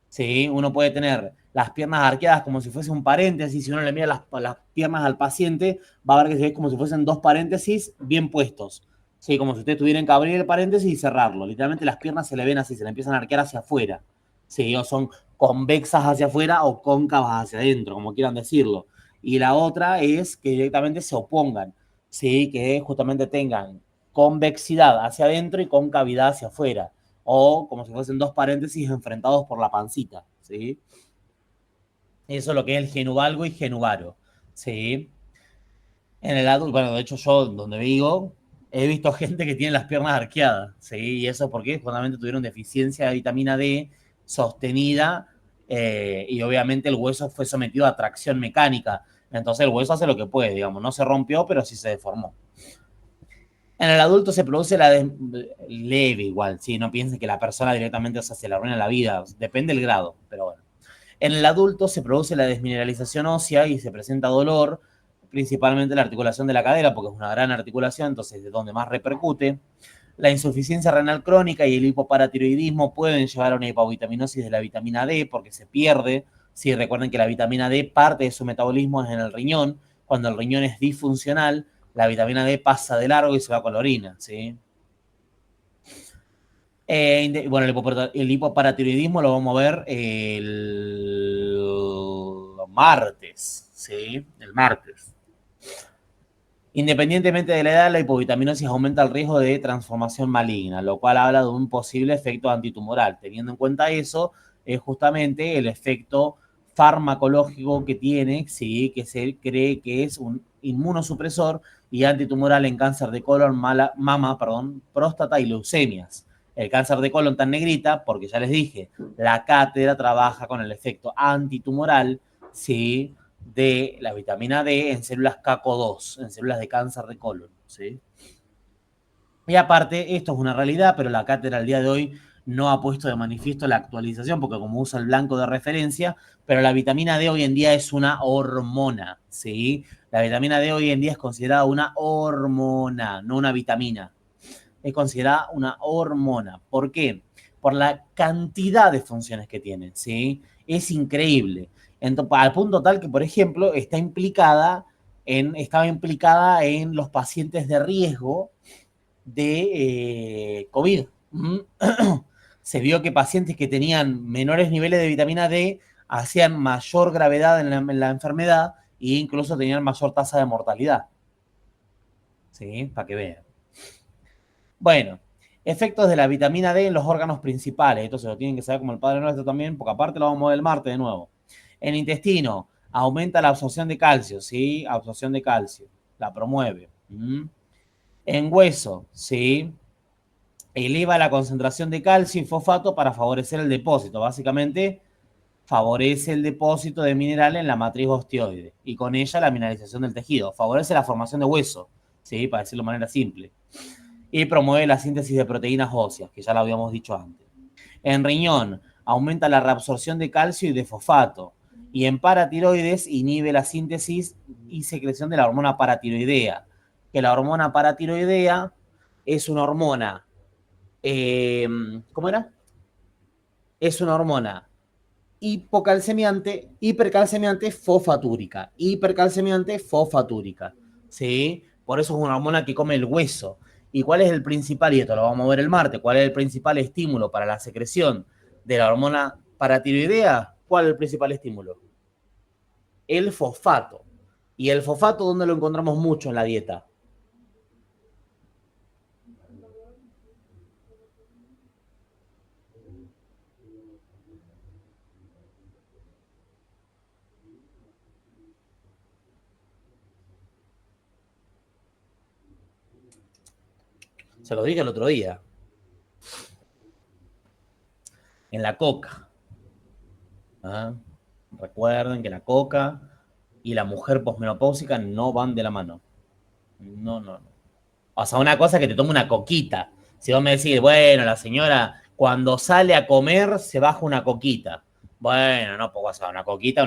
¿Sí? Uno puede tener las piernas arqueadas como si fuese un paréntesis. Si uno le mira las piernas al paciente, va a ver que se ve como si fuesen dos paréntesis bien puestos. ¿Sí? Como si usted tuviera que abrir el paréntesis y cerrarlo. Literalmente las piernas se le ven así, se le empiezan a arquear hacia afuera. ¿Sí? O son convexas hacia afuera o cóncavas hacia adentro, como quieran decirlo. Y la otra es que directamente se opongan. ¿Sí? Que justamente tengan convexidad hacia adentro y concavidad hacia afuera, o como si fuesen dos paréntesis enfrentados por la pancita, ¿sí? Eso es lo que es el genuvalgo y genuvaro, ¿sí? En el adulto, bueno, de hecho yo donde vivo he visto gente que tiene las piernas arqueadas, ¿sí? Y eso porque justamente tuvieron deficiencia de vitamina D sostenida y obviamente el hueso fue sometido a tracción mecánica. Entonces el hueso hace lo que puede, digamos, no se rompió, pero sí se deformó. En el adulto se produce leve igual, ¿sí? No piensen que la persona directamente, o sea, se le arruina la vida, depende del grado, pero bueno. En el adulto se produce la desmineralización ósea y se presenta dolor, principalmente en la articulación de la cadera, porque es una gran articulación, entonces es donde más repercute. La insuficiencia renal crónica y el hipoparatiroidismo pueden llevar a una hipovitaminosis de la vitamina D, porque se pierde. Sí, recuerden que la vitamina D, parte de su metabolismo es en el riñón. Cuando el riñón es disfuncional, la vitamina D pasa de largo y se va con la orina, ¿sí? Bueno, el hipoparatiroidismo lo vamos a ver el martes, ¿sí? El martes. Independientemente de la edad, la hipovitaminosis aumenta el riesgo de transformación maligna, lo cual habla de un posible efecto antitumoral. Teniendo en cuenta eso, es justamente el efecto farmacológico que tiene, sí, que se cree que es un inmunosupresor y antitumoral en cáncer de colon, mama, próstata y leucemias. El cáncer de colon tan negrita, porque ya les dije, la cátedra trabaja con el efecto antitumoral, sí, de la vitamina D en células CACO2, en células de cáncer de colon, ¿sí? Y aparte, esto es una realidad, pero la cátedra al día de hoy no ha puesto de manifiesto la actualización, porque como usa el blanco de referencia, pero la vitamina D hoy en día es una hormona, ¿sí? La vitamina D hoy en día es considerada una hormona, no una vitamina. Es considerada una hormona. ¿Por qué? Por la cantidad de funciones que tiene, ¿sí? Es increíble. Entonces, al punto tal que, por ejemplo, estaba implicada en los pacientes de riesgo de COVID. Se vio que pacientes que tenían menores niveles de vitamina D hacían mayor gravedad en la enfermedad e incluso tenían mayor tasa de mortalidad. ¿Sí? Para que vean. Bueno, efectos de la vitamina D en los órganos principales. Esto se lo tienen que saber como el Padre Nuestro también, porque aparte lo vamos a ver el martes de nuevo. En el intestino, aumenta la absorción de calcio, ¿sí? Absorción de calcio, la promueve. En hueso, ¿sí? Eleva la concentración de calcio y fosfato para favorecer el depósito. Básicamente, favorece el depósito de mineral en la matriz osteoide y con ella la mineralización del tejido. Favorece la formación de hueso, ¿sí? Para decirlo de manera simple. Y promueve la síntesis de proteínas óseas, que ya lo habíamos dicho antes. En riñón, aumenta la reabsorción de calcio y de fosfato. Y en paratiroides, inhibe la síntesis y secreción de la hormona paratiroidea. Que la hormona paratiroidea es una hormona, ¿cómo era? Es una hormona hipercalcemiante fosfatúrica. Hipercalcemiante fosfatúrica. ¿Sí? Por eso es una hormona que come el hueso. ¿Y cuál es el principal? Y esto lo vamos a ver el martes. ¿Cuál es el principal estímulo para la secreción de la hormona paratiroidea? ¿Cuál es el principal estímulo? El fosfato. ¿Y el fosfato dónde lo encontramos mucho en la dieta? Se lo dije el otro día. En la coca. ¿Ah? Recuerden que la coca y la mujer posmenopáusica no van de la mano. No. O sea, una cosa es que te tome una coquita. Si vos me decís, bueno, la señora cuando sale a comer se baja una coquita. Bueno, no, pues vas a una coquita.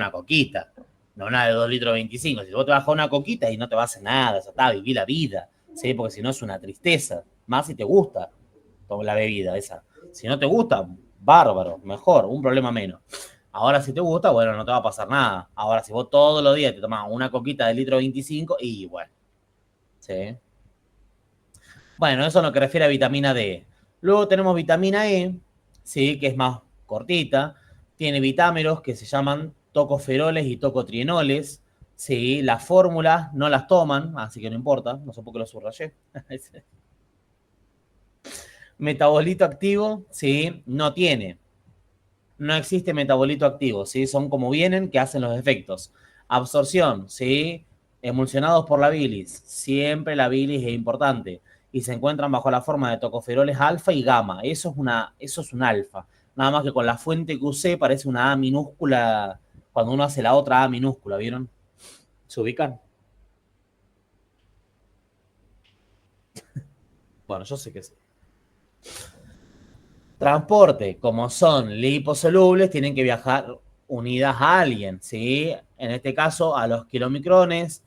No una de 2,25 litros. Si vos te bajas una coquita y no te va a hacer nada, ya está, viví la vida. ¿Sí? Porque si no es una tristeza. Más si te gusta la bebida esa. Si no te gusta, bárbaro, mejor, un problema menos. Ahora, si te gusta, bueno, no te va a pasar nada. Ahora, si vos todos los días te tomás una coquita de 1,25 litros, y bueno, ¿sí? Bueno, eso es lo que refiere a vitamina D. Luego tenemos vitamina E, ¿sí? Que es más cortita. Tiene vitámeros que se llaman tocoferoles y tocotrienoles. ¿Sí? Las fórmulas no las toman, así que no importa. No sé por qué lo subrayé. Metabolito activo, ¿sí? No tiene. No existe metabolito activo, ¿sí? Son como vienen que hacen los efectos. Absorción, ¿sí? Emulsionados por la bilis. Siempre la bilis es importante. Y se encuentran bajo la forma de tocoferoles alfa y gamma. Eso es un alfa. Nada más que con la fuente que usé parece una A minúscula cuando uno hace la otra A minúscula, ¿vieron? ¿Se ubican? Bueno, yo sé que sí. Transporte, como son liposolubles, tienen que viajar unidas a alguien, ¿sí? En este caso, a los kilomicrones,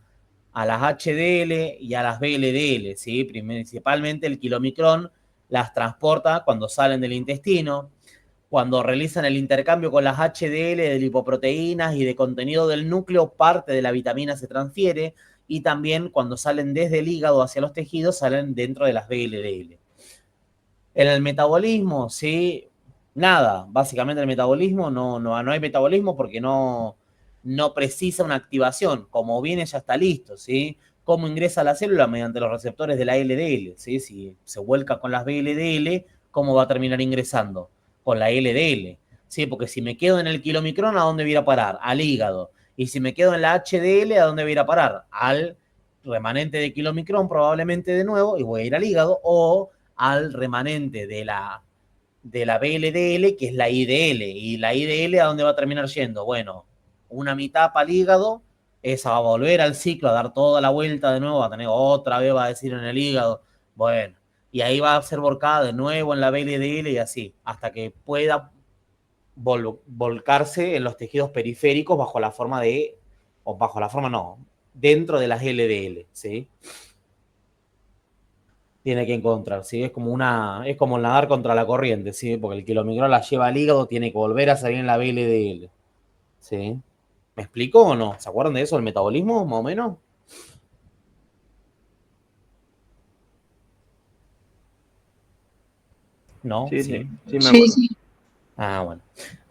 a las HDL y a las VLDL, ¿sí? Principalmente el kilomicrón las transporta cuando salen del intestino, cuando realizan el intercambio con las HDL de lipoproteínas y de contenido del núcleo, parte de la vitamina se transfiere, y también cuando salen desde el hígado hacia los tejidos, salen dentro de las VLDL. En el metabolismo, sí, nada. Básicamente el metabolismo no hay metabolismo porque no precisa una activación. Como viene ya está listo, ¿sí? ¿Cómo ingresa a la célula? Mediante los receptores de la LDL, ¿sí? Si se vuelca con las VLDL, ¿cómo va a terminar ingresando? Con la LDL, ¿sí? Porque si me quedo en el kilomicrón, ¿a dónde voy a ir a parar? Al hígado. Y si me quedo en la HDL, ¿a dónde voy a ir a parar? Al remanente de kilomicrón probablemente de nuevo, y voy a ir al hígado, o al remanente de la VLDL, que es la IDL. ¿Y la IDL a dónde va a terminar yendo? Bueno, una mitad para el hígado, esa va a volver al ciclo, a dar toda la vuelta de nuevo, va a tener otra vez, va a decir en el hígado, bueno, y ahí va a ser volcada de nuevo en la VLDL y así, hasta que pueda volcarse en los tejidos periféricos bajo la forma de, o bajo la forma no, dentro de las LDL, ¿sí? Tiene que encontrar, ¿sí? Es como nadar contra la corriente, ¿sí? Porque el kilomicrón la lleva al hígado, tiene que volver a salir en la VLDL, ¿sí? ¿Me explico o no? ¿Se acuerdan de eso, el metabolismo, más o menos? ¿No? Sí, ¿Sí? sí, me acuerdo. Sí. Ah, bueno.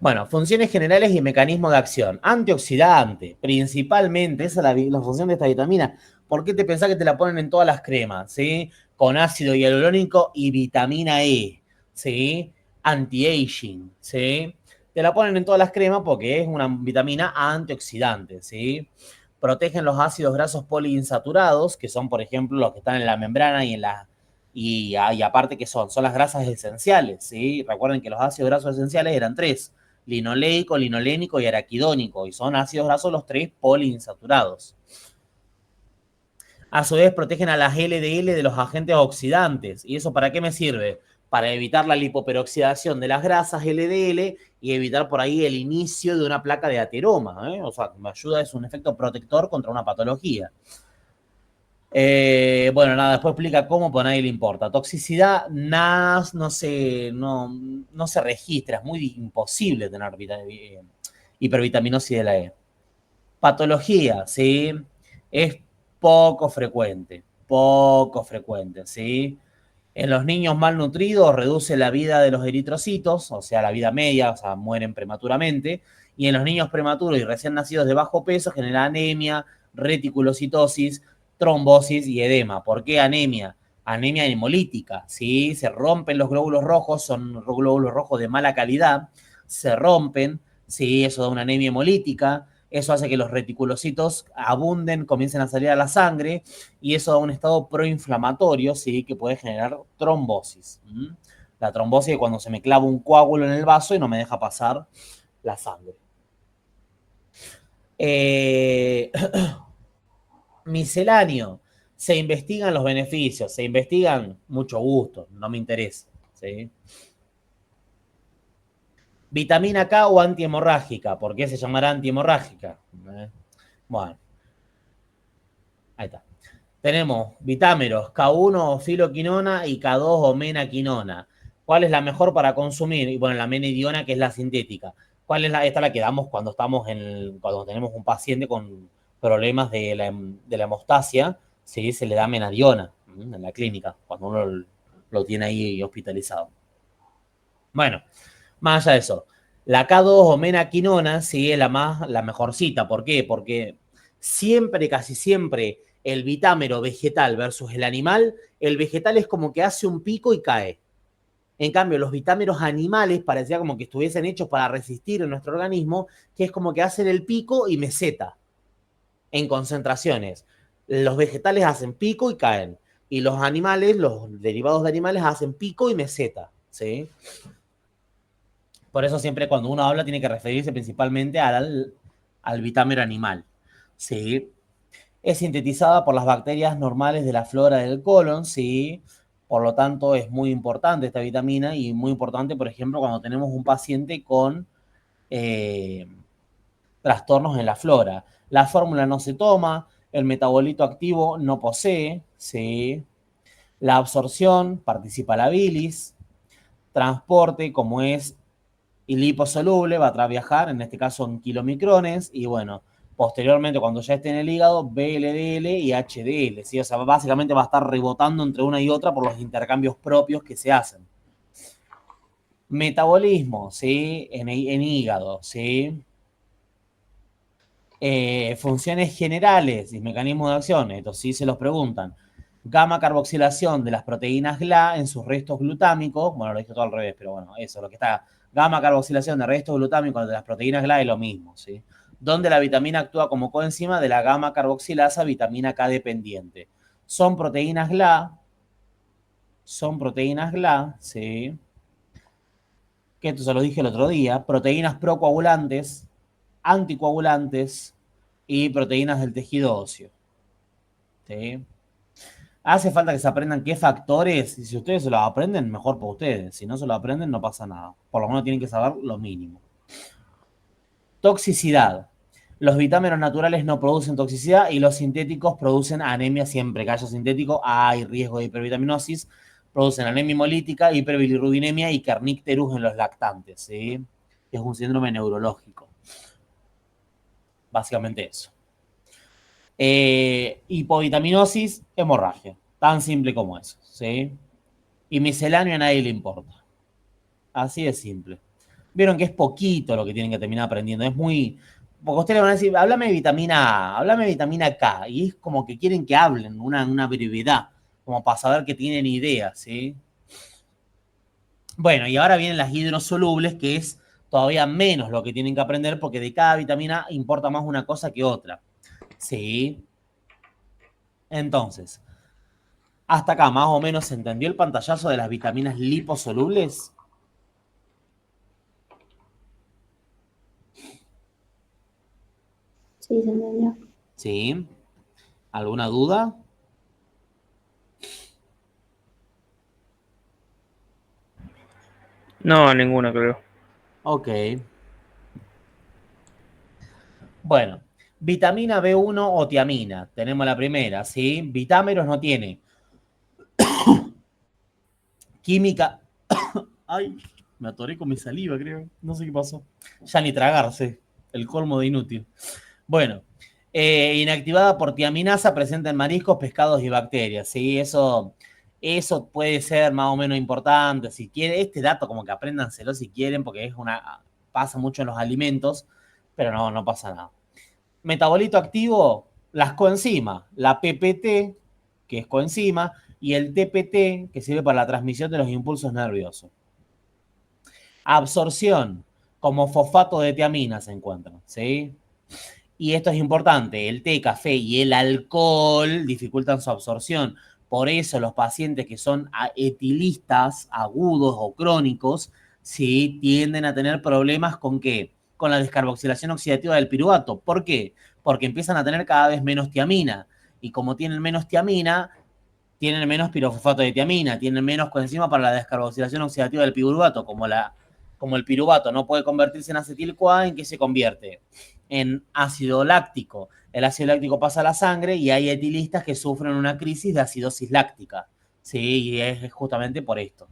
Bueno, funciones generales y mecanismo de acción. Antioxidante, principalmente, esa es la función de esta vitamina. ¿Por qué te pensás que te la ponen en todas las cremas? ¿Sí? Con ácido hialurónico y vitamina E, ¿sí? Anti-aging, ¿sí? te la ponen en todas las cremas porque es una vitamina antioxidante, ¿sí? Protegen los ácidos grasos poliinsaturados, que son, por ejemplo, los que están en la membrana y aparte que son las grasas esenciales, ¿sí? Recuerden que los ácidos grasos esenciales eran 3, linoleico, linolénico y araquidónico, y son ácidos grasos los 3 poliinsaturados. A su vez, protegen a las LDL de los agentes oxidantes. ¿Y eso para qué me sirve? Para evitar la lipoperoxidación de las grasas LDL y evitar por ahí el inicio de una placa de ateroma, ¿eh? O sea, me ayuda, es un efecto protector contra una patología. Bueno, nada, después explica cómo, pues a nadie le importa. Toxicidad, nada, no se registra, es muy imposible tener hipervitaminosis de la E. Patología, ¿sí? Es poco frecuente, ¿sí? En los niños malnutridos reduce la vida de los eritrocitos, o sea, la vida media, o sea, mueren prematuramente. Y en los niños prematuros y recién nacidos de bajo peso genera anemia, reticulocitosis, trombosis y edema. ¿Por qué anemia? Anemia hemolítica, ¿sí? Se rompen los glóbulos rojos, son glóbulos rojos de mala calidad, se rompen, ¿sí? Eso da una anemia hemolítica. Eso hace que los reticulocitos abunden, comiencen a salir a la sangre y eso da un estado proinflamatorio, ¿sí? Que puede generar trombosis. La trombosis es cuando se me clava un coágulo en el vaso y no me deja pasar la sangre. Misceláneo. Se investigan los beneficios, se investigan, mucho gusto, no me interesa, ¿sí? Vitamina K o antihemorrágica. ¿Por qué se llamará antihemorrágica? Bueno, ahí está. Tenemos vitámeros K1 filoquinona y K2 omenaquinona. ¿Cuál es la mejor para consumir? Y bueno, la menediona, que es la sintética. ¿Cuál es esta la que damos cuando cuando tenemos un paciente con problemas de la hemostasia? Sí, se le da menadiona en la clínica, cuando uno lo tiene ahí hospitalizado. Bueno, más allá de eso, la K2 omenaquinona sí es la mejorcita. ¿Por qué? Porque siempre, casi siempre, el vitámero vegetal versus el animal, el vegetal es como que hace un pico y cae. En cambio, los vitámeros animales parecía como que estuviesen hechos para resistir en nuestro organismo, que es como que hacen el pico y meseta en concentraciones. Los vegetales hacen pico y caen. Y los animales, los derivados de animales, hacen pico y meseta, ¿sí? Por eso siempre cuando uno habla tiene que referirse principalmente al vitámero animal, ¿sí? Es sintetizada por las bacterias normales de la flora del colon, ¿sí? Por lo tanto, es muy importante esta vitamina y muy importante, por ejemplo, cuando tenemos un paciente con trastornos en la flora. La fórmula no se toma, el metabolito activo no posee, ¿sí? La absorción participa la bilis, transporte, como es liposoluble, va a viajar, en este caso en kilomicrones, y bueno, posteriormente cuando ya esté en el hígado, VLDL y HDL, ¿sí? O sea, básicamente va a estar rebotando entre una y otra por los intercambios propios que se hacen. Metabolismo, ¿sí? En hígado, ¿sí? Funciones generales y mecanismos de acción, esto sí se los preguntan. Gamma carboxilación de las proteínas GLA en sus restos glutámicos, bueno, lo dije todo al revés, pero bueno, eso, lo que está, gamma carboxilación de restos glutámicos de las proteínas GLA es lo mismo, ¿sí? Donde la vitamina actúa como coenzima de la gamma carboxilasa vitamina K dependiente. Son proteínas GLA, ¿sí? Que esto se lo dije el otro día, proteínas procoagulantes, anticoagulantes y proteínas del tejido óseo, ¿sí? Hace falta que se aprendan qué factores, y si ustedes se los aprenden, mejor para ustedes. Si no se lo aprenden, no pasa nada. Por lo menos tienen que saber lo mínimo. Toxicidad. Los vitámeros naturales no producen toxicidad y los sintéticos producen anemia siempre que haya sintético. Hay riesgo de hipervitaminosis. Producen anemia hemolítica, hiperbilirrubinemia y kernicterus en los lactantes, ¿sí? Es un síndrome neurológico. Básicamente eso. Hipovitaminosis, hemorragia. Tan simple como eso, ¿sí? Y misceláneo a nadie le importa. Así de simple. Vieron que es poquito lo que tienen que terminar aprendiendo. Es muy... Porque ustedes le van a decir, háblame de vitamina A, háblame de vitamina K. Y es como que quieren que hablen una brevedad, como para saber que tienen ideas, ¿sí? Bueno, y ahora vienen las hidrosolubles, que es todavía menos lo que tienen que aprender porque de cada vitamina importa más una cosa que otra. Sí. Entonces, hasta acá más o menos se entendió el pantallazo de las vitaminas liposolubles. Sí, se entendió. Sí. ¿Alguna duda? No, ninguna, creo. Ok. Bueno, vitamina B1 o tiamina. Tenemos la primera, ¿sí? Vitámeros no tiene. Química. Ay, me atoré con mi saliva, creo. No sé qué pasó. Ya ni tragarse. El colmo de inútil. Bueno, inactivada por tiaminasa presente en mariscos, pescados y bacterias. ¿Sí? Eso puede ser más o menos importante. Si quieren, este dato como que apréndanselo si quieren, porque pasa mucho en los alimentos, pero no pasa nada. Metabolito activo, las coenzimas, la PPT, que es coenzima, y el TPT, que sirve para la transmisión de los impulsos nerviosos. Absorción, como fosfato de tiamina se encuentran, ¿sí? Y esto es importante, el té, café y el alcohol dificultan su absorción. Por eso los pacientes que son etilistas agudos o crónicos, sí, tienden a tener problemas ¿con qué? Con la descarboxilación oxidativa del piruvato. ¿Por qué? Porque empiezan a tener cada vez menos tiamina. Y como tienen menos tiamina, tienen menos pirofosfato de tiamina, tienen menos coenzima para la descarboxilación oxidativa del piruvato, como el piruvato no puede convertirse en acetil-CoA, ¿en qué se convierte? En ácido láctico. El ácido láctico pasa a la sangre y hay etilistas que sufren una crisis de acidosis láctica. Sí, y es justamente por esto.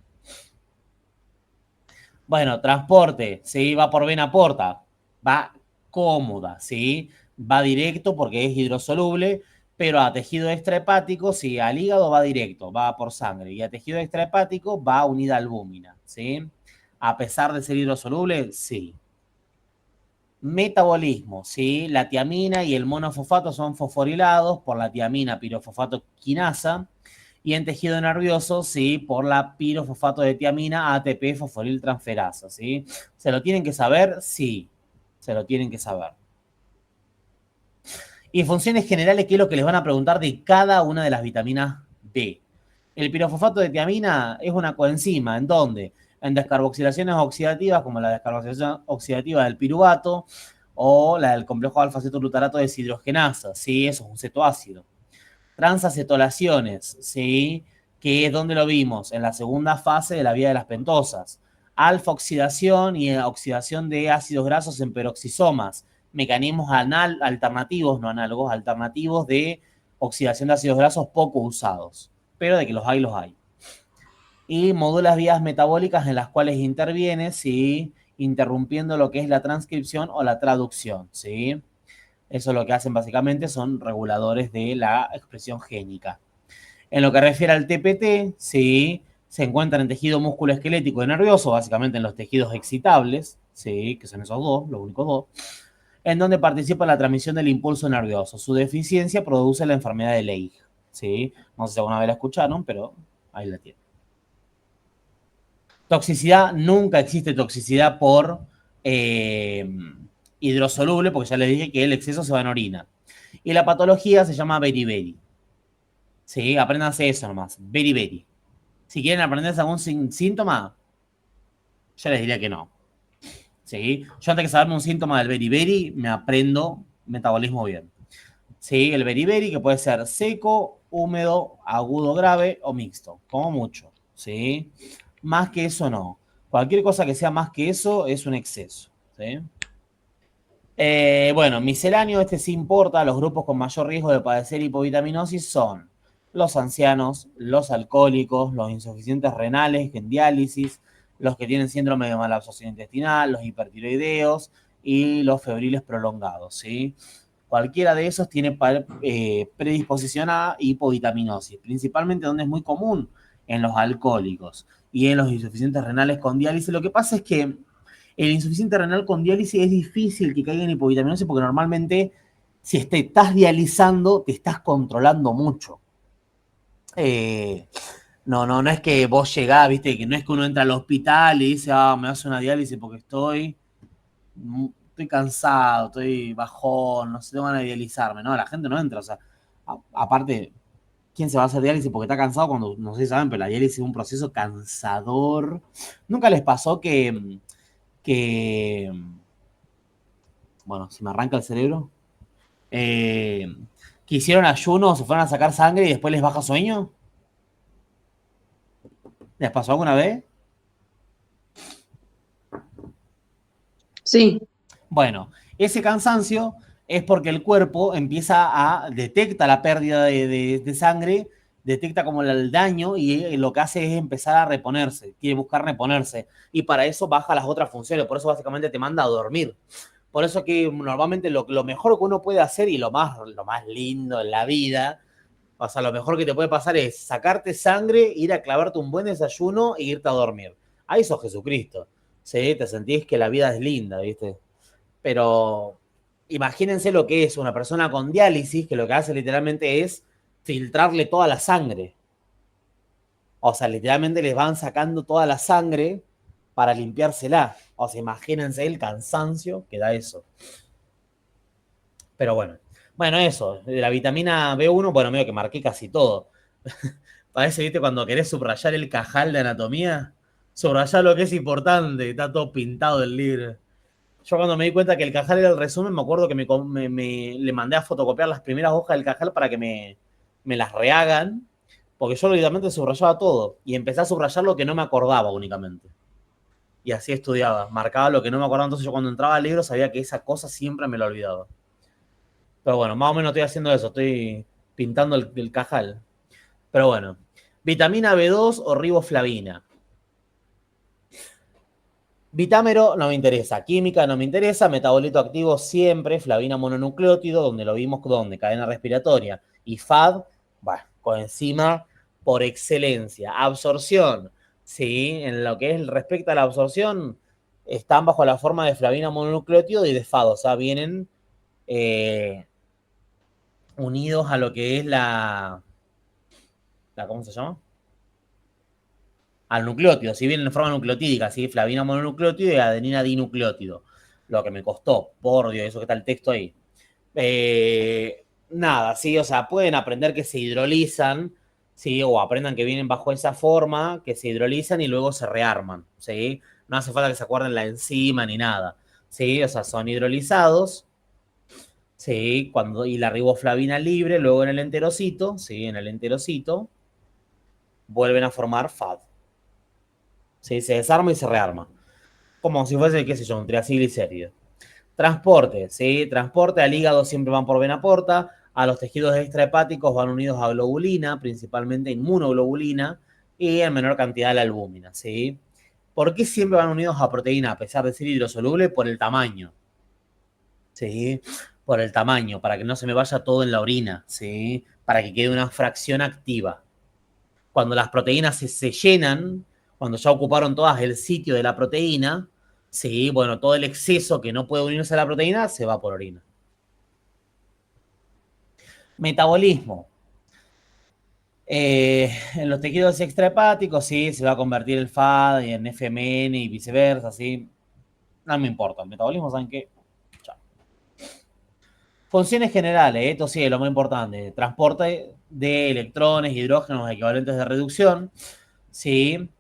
Bueno, transporte, ¿sí? Va por vena porta, va cómoda, ¿sí? Va directo porque es hidrosoluble, pero a tejido extrahepático, sí, al hígado va directo, va por sangre, y a tejido extrahepático va unida a albúmina, ¿sí? A pesar de ser hidrosoluble, sí. Metabolismo, ¿sí? La tiamina y el monofosfato son fosforilados por la tiamina pirofosfato quinasa y en tejido nervioso, ¿sí? Por la pirofosfato de tiamina ATP fosforil transferasa, ¿sí? ¿Se lo tienen que saber? Sí, se lo tienen que saber. Y funciones generales, ¿qué es lo que les van a preguntar de cada una de las vitaminas B? El pirofosfato de tiamina es una coenzima, ¿en dónde? En descarboxilaciones oxidativas, como la descarboxilación oxidativa del piruvato o la del complejo alfa-cetoglutarato deshidrogenasa, ¿sí? Eso es un cetoácido. Transacetolaciones, ¿sí? Que es donde lo vimos, en la segunda fase de la vía de las pentosas. Alfa-oxidación y oxidación de ácidos grasos en peroxisomas. Mecanismos alternativos, no análogos, alternativos de oxidación de ácidos grasos poco usados. Pero de que los hay, los hay. Y modula vías metabólicas en las cuales interviene, ¿sí? Interrumpiendo lo que es la transcripción o la traducción, ¿sí? Eso lo que hacen básicamente son reguladores de la expresión génica. En lo que refiere al TPT, sí, se encuentran en tejido musculoesquelético y nervioso, básicamente en los tejidos excitables, sí, que son esos dos, los únicos dos, en donde participa la transmisión del impulso nervioso. Su deficiencia produce la enfermedad de Leigh, sí. No sé si alguna vez la escucharon, pero ahí la tienen. Toxicidad, nunca existe toxicidad por hidrosoluble, porque ya les dije que el exceso se va en orina. Y la patología se llama beriberi. Sí, apréndanse eso nomás, beriberi. Si quieren aprenderse algún síntoma, yo les diría que no. ¿Sí? Yo antes que saberme un síntoma del beriberi, me aprendo metabolismo bien. ¿Sí? El beriberi que puede ser seco, húmedo, agudo grave o mixto, como mucho. ¿Sí? Más que eso no. Cualquier cosa que sea más que eso es un exceso. ¿Sí? Bueno, misceláneo, este sí importa. Los grupos con mayor riesgo de padecer hipovitaminosis son los ancianos, los alcohólicos, los insuficientes renales en diálisis, los que tienen síndrome de mala absorción intestinal, los hipertiroideos y los febriles prolongados, ¿sí? Cualquiera de esos tiene predisposición a hipovitaminosis, principalmente donde es muy común en los alcohólicos y en los insuficientes renales con diálisis. Lo que pasa es que el insuficiente renal con diálisis es difícil que caiga en hipovitaminosis porque normalmente si te estás dializando te estás controlando mucho. No es que vos llegás, viste, que no es que uno entra al hospital y dice, me hace una diálisis porque estoy estoy cansado, estoy bajón, no sé, tengo ganas de dializarme. No, la gente no entra, o sea, aparte, ¿quién se va a hacer diálisis porque está cansado cuando, no sé si saben, pero la diálisis es un proceso cansador? ¿Nunca les pasó que bueno, se me arranca el cerebro? Eh, que hicieron ayuno, se fueron a sacar sangre y después les baja sueño. ¿Les pasó alguna vez? Sí, Bueno, ese cansancio es porque el cuerpo detecta la pérdida de sangre, detecta como el daño y lo que hace es empezar a reponerse, quiere buscar reponerse. Y para eso baja las otras funciones, por eso básicamente te manda a dormir. Por eso que normalmente lo mejor que uno puede hacer y lo más lindo en la vida, o sea, lo mejor que te puede pasar es sacarte sangre, ir a clavarte un buen desayuno e irte a dormir. Ahí sos Jesucristo. Sí, te sentís que la vida es linda, ¿viste? Pero imagínense lo que es una persona con diálisis, que lo que hace literalmente es filtrarle toda la sangre. O sea, literalmente les van sacando toda la sangre para limpiársela. O sea, imagínense el cansancio que da eso. Pero bueno. Bueno, eso. De la vitamina B1, bueno, medio que marqué casi todo. Parece, ¿viste? Cuando querés subrayar el cajal de anatomía, subrayar lo que es importante, está todo pintado el libro. Yo cuando me di cuenta que el cajal era el resumen, me acuerdo que le mandé a fotocopiar las primeras hojas del cajal para que me las rehagan, porque yo literalmente subrayaba todo y empecé a subrayar lo que no me acordaba únicamente. Y así estudiaba, marcaba lo que no me acordaba, entonces yo cuando entraba al libro sabía que esa cosa siempre me la olvidaba. Pero bueno, más o menos estoy haciendo eso, estoy pintando el cajal. Pero bueno, vitamina B2 o riboflavina. Vitámero no me interesa, química no me interesa, metabolito activo siempre, flavina mononucleótido, donde lo vimos, donde cadena respiratoria. Y FAD, bueno, coenzima por excelencia. Absorción, sí, en lo que es respecto a la absorción, están bajo la forma de flavina mononucleótido y de FAD, o sea, vienen unidos a lo que es ¿cómo se llama? Al nucleótido, si bien en forma nucleotídica, ¿sí? Flavina mononucleótido y adenina dinucleótido. Lo que me costó, por Dios, eso que está el texto ahí. Nada, sí, o sea, pueden aprender que se hidrolizan, sí, o aprendan que vienen bajo esa forma, que se hidrolizan y luego se rearman, sí. No hace falta que se acuerden la enzima ni nada, sí, o sea, son hidrolizados, sí, y la riboflavina libre, luego en el enterocito, sí, en el enterocito, vuelven a formar FAD. Sí, se desarma y se rearma. Como si fuese, qué sé yo, un triacilglicérido. Transporte, ¿sí? Transporte al hígado siempre van por vena porta. A los tejidos extrahepáticos van unidos a globulina, principalmente inmunoglobulina, y en menor cantidad la albúmina, ¿sí? ¿Por qué siempre van unidos a proteína a pesar de ser hidrosoluble? Por el tamaño, ¿sí? Por el tamaño, para que no se me vaya todo en la orina, ¿sí? Para que quede una fracción activa. Cuando las proteínas se llenan, cuando ya ocuparon todas el sitio de la proteína, sí, bueno, todo el exceso que no puede unirse a la proteína se va por orina. Metabolismo. En los tejidos extrahepáticos, sí, se va a convertir el FAD en FMN y viceversa, sí. No me importa. El metabolismo, ¿saben qué? Chao. Funciones generales, esto sí es lo más importante. Transporte de electrones, hidrógenos, equivalentes de reducción, sí.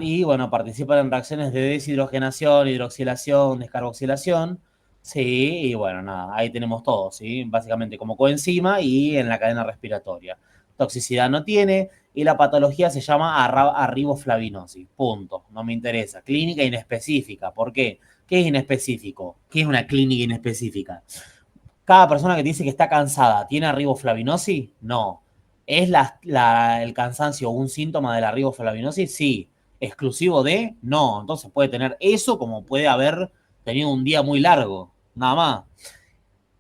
Y bueno, participan en reacciones de deshidrogenación, hidroxilación, descarboxilación. Sí, y bueno, nada, ahí tenemos todo, ¿sí? Básicamente como coenzima y en la cadena respiratoria. Toxicidad no tiene y la patología se llama arriboflavinosis. Punto. No me interesa. Clínica inespecífica. ¿Por qué? ¿Qué es inespecífico? ¿Qué es una clínica inespecífica? Cada persona que te dice que está cansada, ¿tiene arriboflavinosis? No. ¿Es el cansancio un síntoma de la riboflavinosis? Sí. ¿Exclusivo de? No. Entonces puede tener eso como puede haber tenido un día muy largo. Nada más.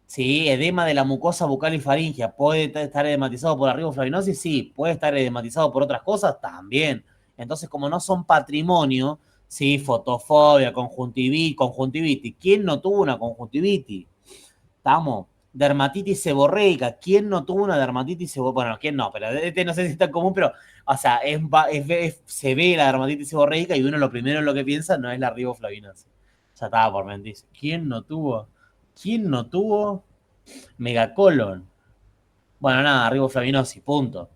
Sí, edema de la mucosa bucal y faringea. ¿Puede estar edematizado por la riboflavinosis? Sí. ¿Puede estar edematizado por otras cosas? También. Entonces, como no son patrimonio, sí, fotofobia, conjuntivitis. ¿Quién no tuvo una conjuntivitis? Estamos. Dermatitis seborreica. ¿Quién no tuvo una dermatitis seborreica? Bueno, ¿quién no? Pero este no sé si es tan común, pero, o sea, se ve la dermatitis seborreica y uno lo primero en lo que piensa no es la riboflavinosis. Ya estaba por mentir. ¿Quién no tuvo? ¿Quién no tuvo megacolon? Bueno, nada, riboflavinosis, punto.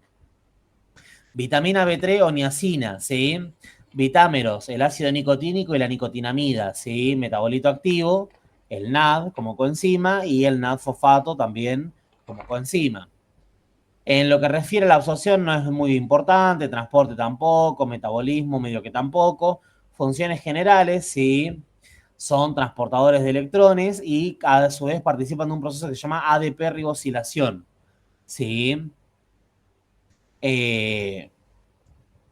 Vitamina B3 o niacina, ¿sí? Vitámeros, el ácido nicotínico y la nicotinamida, ¿sí? Metabolito activo, el NAD como coenzima y el NAD-fosfato también como coenzima. En lo que refiere a la absorción no es muy importante, transporte tampoco, metabolismo medio que tampoco. Funciones generales, sí, son transportadores de electrones y a su vez participan de un proceso que se llama ADP ribosilación, sí. Que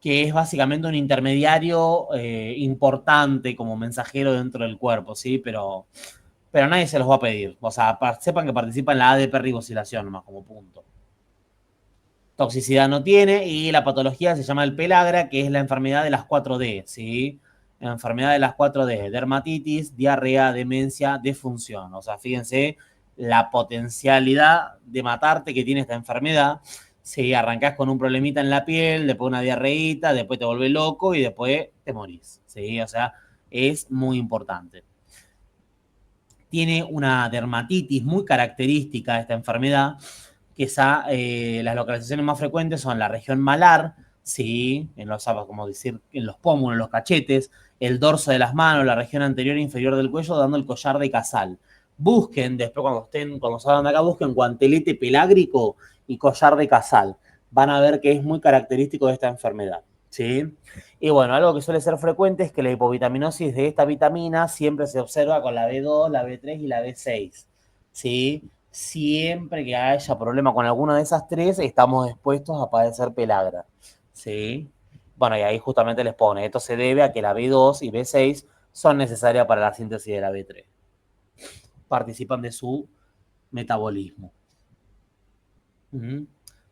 es básicamente un intermediario importante como mensajero dentro del cuerpo, ¿sí? Pero nadie se los va a pedir. O sea, sepan que participa en la ADP ribosilación, nomás como punto. Toxicidad no tiene y la patología se llama el pelagra, que es la enfermedad de las 4D, ¿sí? La enfermedad de las 4D, dermatitis, diarrea, demencia, defunción. O sea, fíjense la potencialidad de matarte que tiene esta enfermedad. Si arrancás con un problemita en la piel, después una diarreíta, después te volvés loco y después te morís, ¿sí? O sea, es muy importante. Tiene una dermatitis muy característica de esta enfermedad, que las localizaciones más frecuentes son la región malar, ¿sí? En los, como decir, en los pómulos, en los cachetes, el dorso de las manos, la región anterior e inferior del cuello, dando el collar de Casal. Busquen, después cuando salgan de acá, busquen guantelete pelágrico y collar de Casal. Van a ver que es muy característico de esta enfermedad, ¿sí? Y bueno, algo que suele ser frecuente es que la hipovitaminosis de esta vitamina siempre se observa con la B2, la B3 y la B6, ¿sí? Siempre que haya problema con alguna de esas tres, estamos expuestos a padecer pelagra, ¿sí? Bueno, y ahí justamente les pone, esto se debe a que la B2 y B6 son necesarias para la síntesis de la B3. Participan de su metabolismo.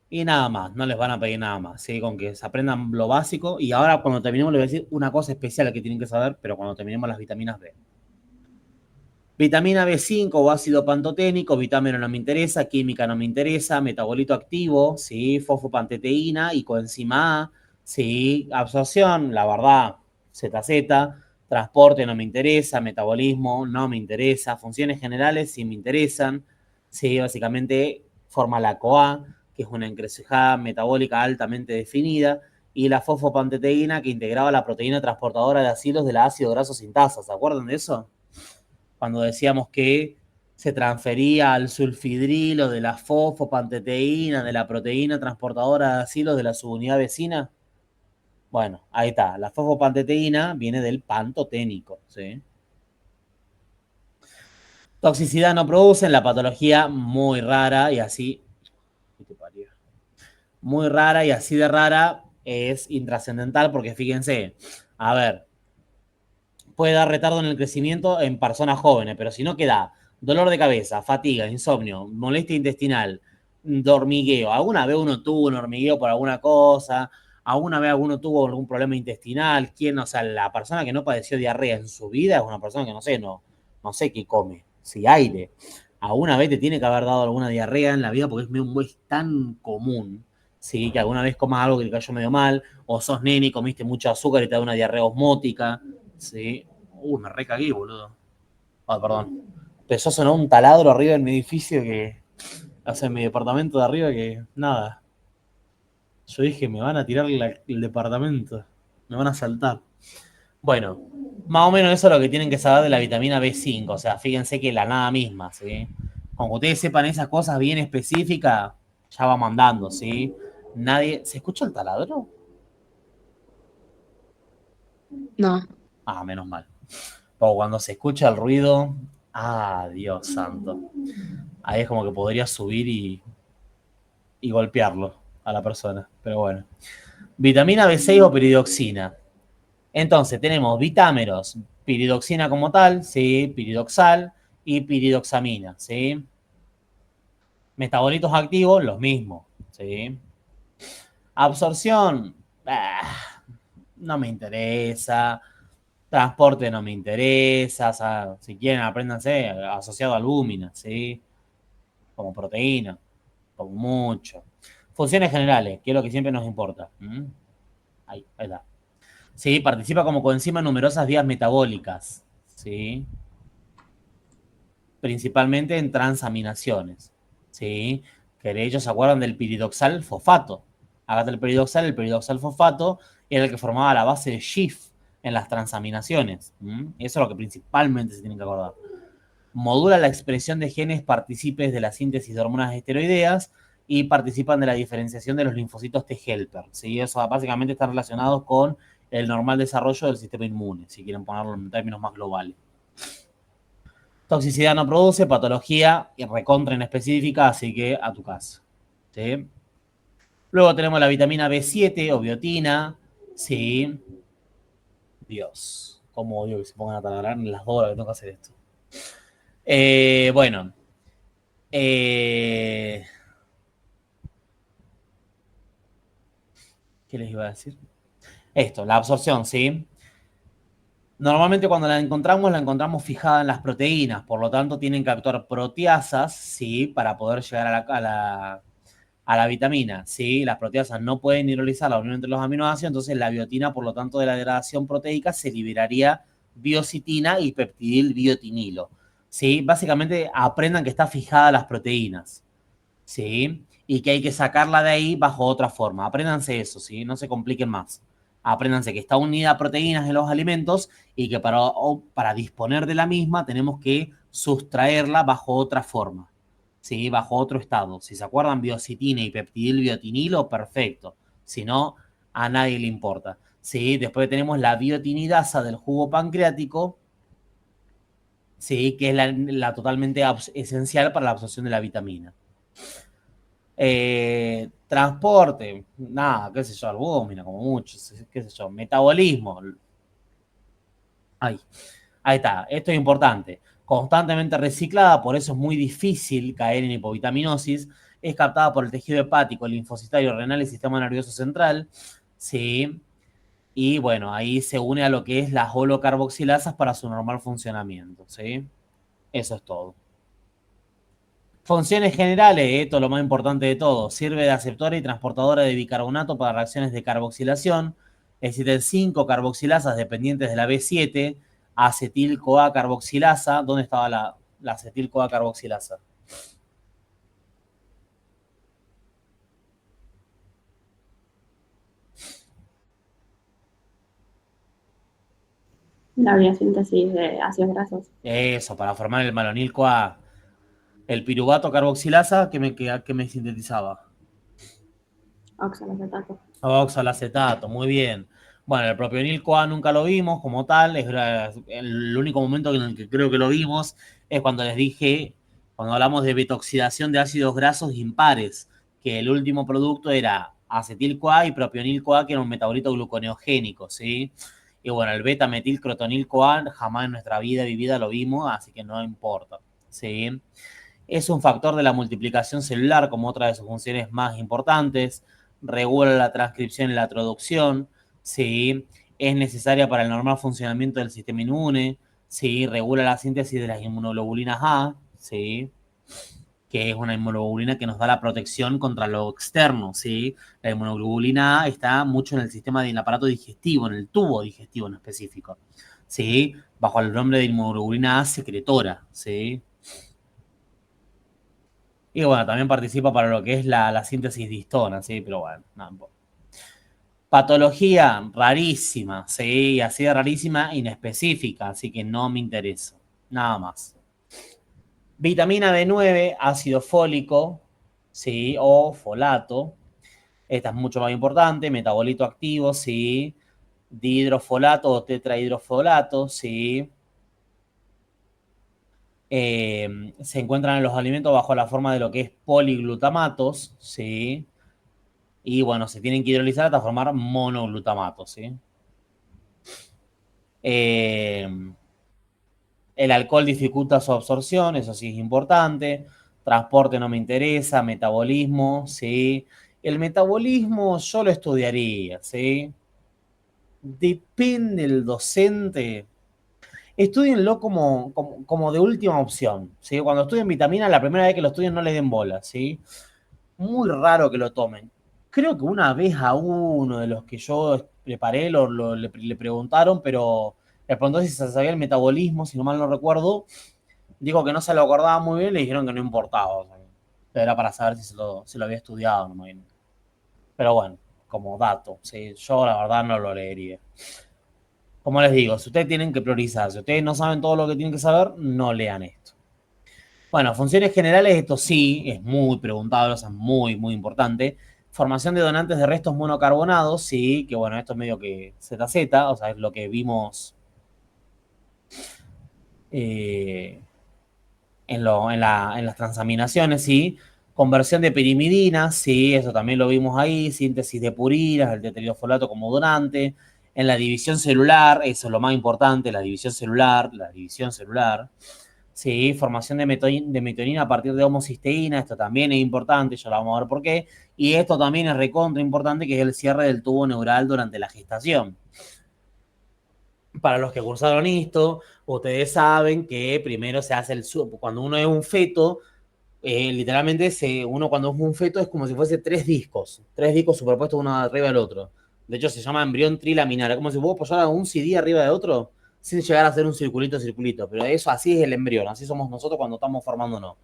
Y nada más, no les van a pedir nada más, ¿sí? Con que se aprendan lo básico. Y ahora cuando terminemos les voy a decir una cosa especial que tienen que saber, pero cuando terminemos las vitaminas B. Vitamina B5 o ácido pantoténico, vitamina no me interesa, química no me interesa, metabolito activo, ¿sí? Fosfopanteteína y coenzima A, ¿sí? Absorción, la verdad, ZZ. Transporte no me interesa, metabolismo no me interesa, funciones generales sí me interesan, ¿sí? Básicamente forma la CoA, que es una encrucijada metabólica altamente definida, y la fosfopanteteína que integraba la proteína transportadora de asilos del ácido graso sintasa. ¿Se acuerdan de eso? Cuando decíamos que se transfería al sulfidrilo de la fosfopanteteína, de la proteína transportadora de asilos de la subunidad vecina. Bueno, ahí está. La fosfopanteteína viene del pantoténico, ¿sí? Toxicidad no producen, la patología muy rara y así. Muy rara y así de rara es intrascendental porque fíjense, a ver, puede dar retardo en el crecimiento en personas jóvenes, pero si no queda dolor de cabeza, fatiga, insomnio, molestia intestinal, hormigueo. ¿Alguna vez uno tuvo un hormigueo por alguna cosa? ¿Alguna vez alguno tuvo algún problema intestinal? ¿Quién? O sea, la persona que no padeció diarrea en su vida es una persona que no sé qué come, si aire. ¿Alguna vez te tiene que haber dado alguna diarrea en la vida? Porque es tan común, ¿sí? Que alguna vez comas algo que te cayó medio mal, o sos nene y comiste mucho azúcar y te da una diarrea osmótica, ¿sí? Me recagué, boludo. Ah, perdón. Empezó a sonar un taladro arriba en mi edificio o sea, en mi departamento de arriba que, nada. Yo dije, me van a tirar el departamento. Me van a saltar. Bueno, más o menos eso es lo que tienen que saber de la vitamina B5. O sea, fíjense que la nada misma, ¿sí? Como ustedes sepan esas cosas bien específicas, ya va mandando, ¿sí? Nadie. ¿Se escucha el taladro? No. Ah, menos mal. O cuando se escucha el ruido, Dios santo. Ahí es como que podría subir y golpearlo a la persona. Pero bueno. Vitamina B6 o piridoxina. Entonces tenemos vitámeros, piridoxina como tal, ¿sí? Piridoxal y piridoxamina, ¿sí? Metabolitos activos, los mismos, ¿sí? Absorción, no me interesa. Transporte no me interesa. O sea, si quieren, apréndanse asociado a albúmina, ¿sí? Como proteína, como mucho. Funciones generales, que es lo que siempre nos importa. Ahí está. Sí, participa como coenzima en numerosas vías metabólicas. ¿sí? Principalmente en transaminaciones, ¿sí? Que de ellos se acuerdan del piridoxal fosfato. Acá está el piridoxal fosfato era el que formaba la base de Schiff en las transaminaciones. Eso es lo que principalmente se tiene que acordar. Modula la expresión de genes partícipes de la síntesis de hormonas esteroideas y participan de la diferenciación de los linfocitos T helper, ¿sí? Eso básicamente está relacionado con el normal desarrollo del sistema inmune, si quieren ponerlo en términos más globales. Toxicidad no produce, patología y recontra en específica, así que a tu casa. ¿Sí? Luego tenemos la vitamina B7 o biotina. Sí. Dios, cómo odio que se pongan a taladrar en las 2 horas que tengo que hacer esto. Bueno. ¿Qué les iba a decir? Esto, la absorción, ¿sí? Normalmente cuando la encontramos fijada en las proteínas, por lo tanto tienen que actuar proteasas, ¿sí? Para poder llegar a la vitamina, ¿sí? Las proteasas no pueden hidrolizar la unión entre los aminoácidos, entonces la biotina, por lo tanto, de la degradación proteica se liberaría biocitina y peptidil biotinilo, ¿sí? Básicamente aprendan que está fijada a las proteínas, ¿sí? Y que hay que sacarla de ahí bajo otra forma. Apréndanse eso, ¿sí? No se compliquen más. Apréndanse que está unida a proteínas en los alimentos y que para disponer de la misma tenemos que sustraerla bajo otra forma, ¿sí? Bajo otro estado. Si se acuerdan, biocitina y peptidil biotinilo, perfecto. Si no, a nadie le importa, ¿sí? Después tenemos la biotinidasa del jugo pancreático, ¿sí? Que es la totalmente esencial para la absorción de la vitamina. Transporte, nada, qué sé yo, albúmina, como mucho, qué sé yo, metabolismo. Ahí está, esto es importante. Constantemente reciclada, por eso es muy difícil caer en hipovitaminosis. Es captada por el tejido hepático, el linfocitario, renal y sistema nervioso central. Sí. Y bueno, ahí se une a lo que es las holocarboxilasas para su normal funcionamiento. ¿Sí? Eso es todo. Funciones generales, esto es lo más importante de todo. Sirve de aceptora y transportadora de bicarbonato para reacciones de carboxilación. Existen 5 carboxilasas dependientes de la B7. Acetil-CoA carboxilasa. ¿Dónde estaba la acetil-CoA carboxilasa? La biosíntesis de ácidos grasos. Eso, para formar el malonil-CoA. El piruvato carboxilasa que me sintetizaba. Oxalacetato. Oxalacetato, muy bien. Bueno, el propionil-CoA nunca lo vimos como tal. Es el único momento en el que creo que lo vimos es cuando les dije, cuando hablamos de betoxidación de ácidos grasos impares, que el último producto era acetil-CoA y propionil-CoA, que era un metabolito gluconeogénico, ¿sí? Y bueno, el beta-metilcrotonil-CoA jamás en nuestra vida vivida lo vimos, así que no importa, ¿sí? Es un factor de la multiplicación celular como otra de sus funciones más importantes. Regula la transcripción y la traducción. ¿Sí? Es necesaria para el normal funcionamiento del sistema inmune. ¿Sí? Regula la síntesis de las inmunoglobulinas A. ¿Sí? Que es una inmunoglobulina que nos da la protección contra lo externo, ¿sí? La inmunoglobulina A está mucho en el sistema del aparato digestivo, en el tubo digestivo en específico, ¿sí? Bajo el nombre de inmunoglobulina A secretora, ¿sí? Y bueno, también participa para lo que es la síntesis de histona, ¿sí? Pero bueno, no. Patología rarísima, ¿sí? Así de rarísima, inespecífica, así que no me interesa. Nada más. Vitamina B9, ácido fólico, ¿sí? O folato. Esta es mucho más importante. Metabolito activo, ¿sí? Dihidrofolato o tetrahidrofolato, ¿sí? Se encuentran en los alimentos bajo la forma de lo que es poliglutamatos, ¿sí? Y bueno, se tienen que hidrolizar hasta formar monoglutamatos, ¿sí? El alcohol dificulta su absorción, eso sí es importante. Transporte no me interesa, metabolismo, ¿sí? El metabolismo yo lo estudiaría, ¿sí? Depende del docente. Estudienlo como de última opción, ¿sí? Cuando estudien vitamina, la primera vez que lo estudien no les den bola, ¿sí? Muy raro que lo tomen. Creo que una vez a uno de los que yo preparé le preguntaron, pero Le preguntó si se sabía el metabolismo, si no mal no recuerdo. Dijo que no se lo acordaba muy bien, le dijeron que no importaba. O sea, era para saber si se lo había estudiado, no me imagino. Pero bueno, como dato, ¿sí? Yo la verdad no lo leería. Como les digo, si ustedes tienen que priorizar, si ustedes no saben todo lo que tienen que saber, no lean esto. Bueno, funciones generales, esto sí, es muy preguntable, o sea, muy, muy importante. Formación de donantes de restos monocarbonados, sí, que bueno, esto es medio que ZZ, o sea, es lo que vimos en las transaminaciones, sí. Conversión de pirimidina, sí, eso también lo vimos ahí. Síntesis de purinas, el tetrihidrofolato como donante. En la división celular, eso es lo más importante, la división celular. Sí, formación de metionina a partir de homocisteína, esto también es importante, ya lo vamos a ver por qué. Y esto también es recontra importante, que es el cierre del tubo neural durante la gestación. Para los que cursaron esto, ustedes saben que primero se hace cuando uno es un feto, literalmente uno cuando es un feto es como si fuese tres discos superpuestos uno arriba del otro. De hecho, se llama embrión trilaminar. Es como si vos apoyaras un CD arriba de otro sin llegar a hacer un circulito. Pero eso, así es el embrión. Así somos nosotros cuando estamos formándonos.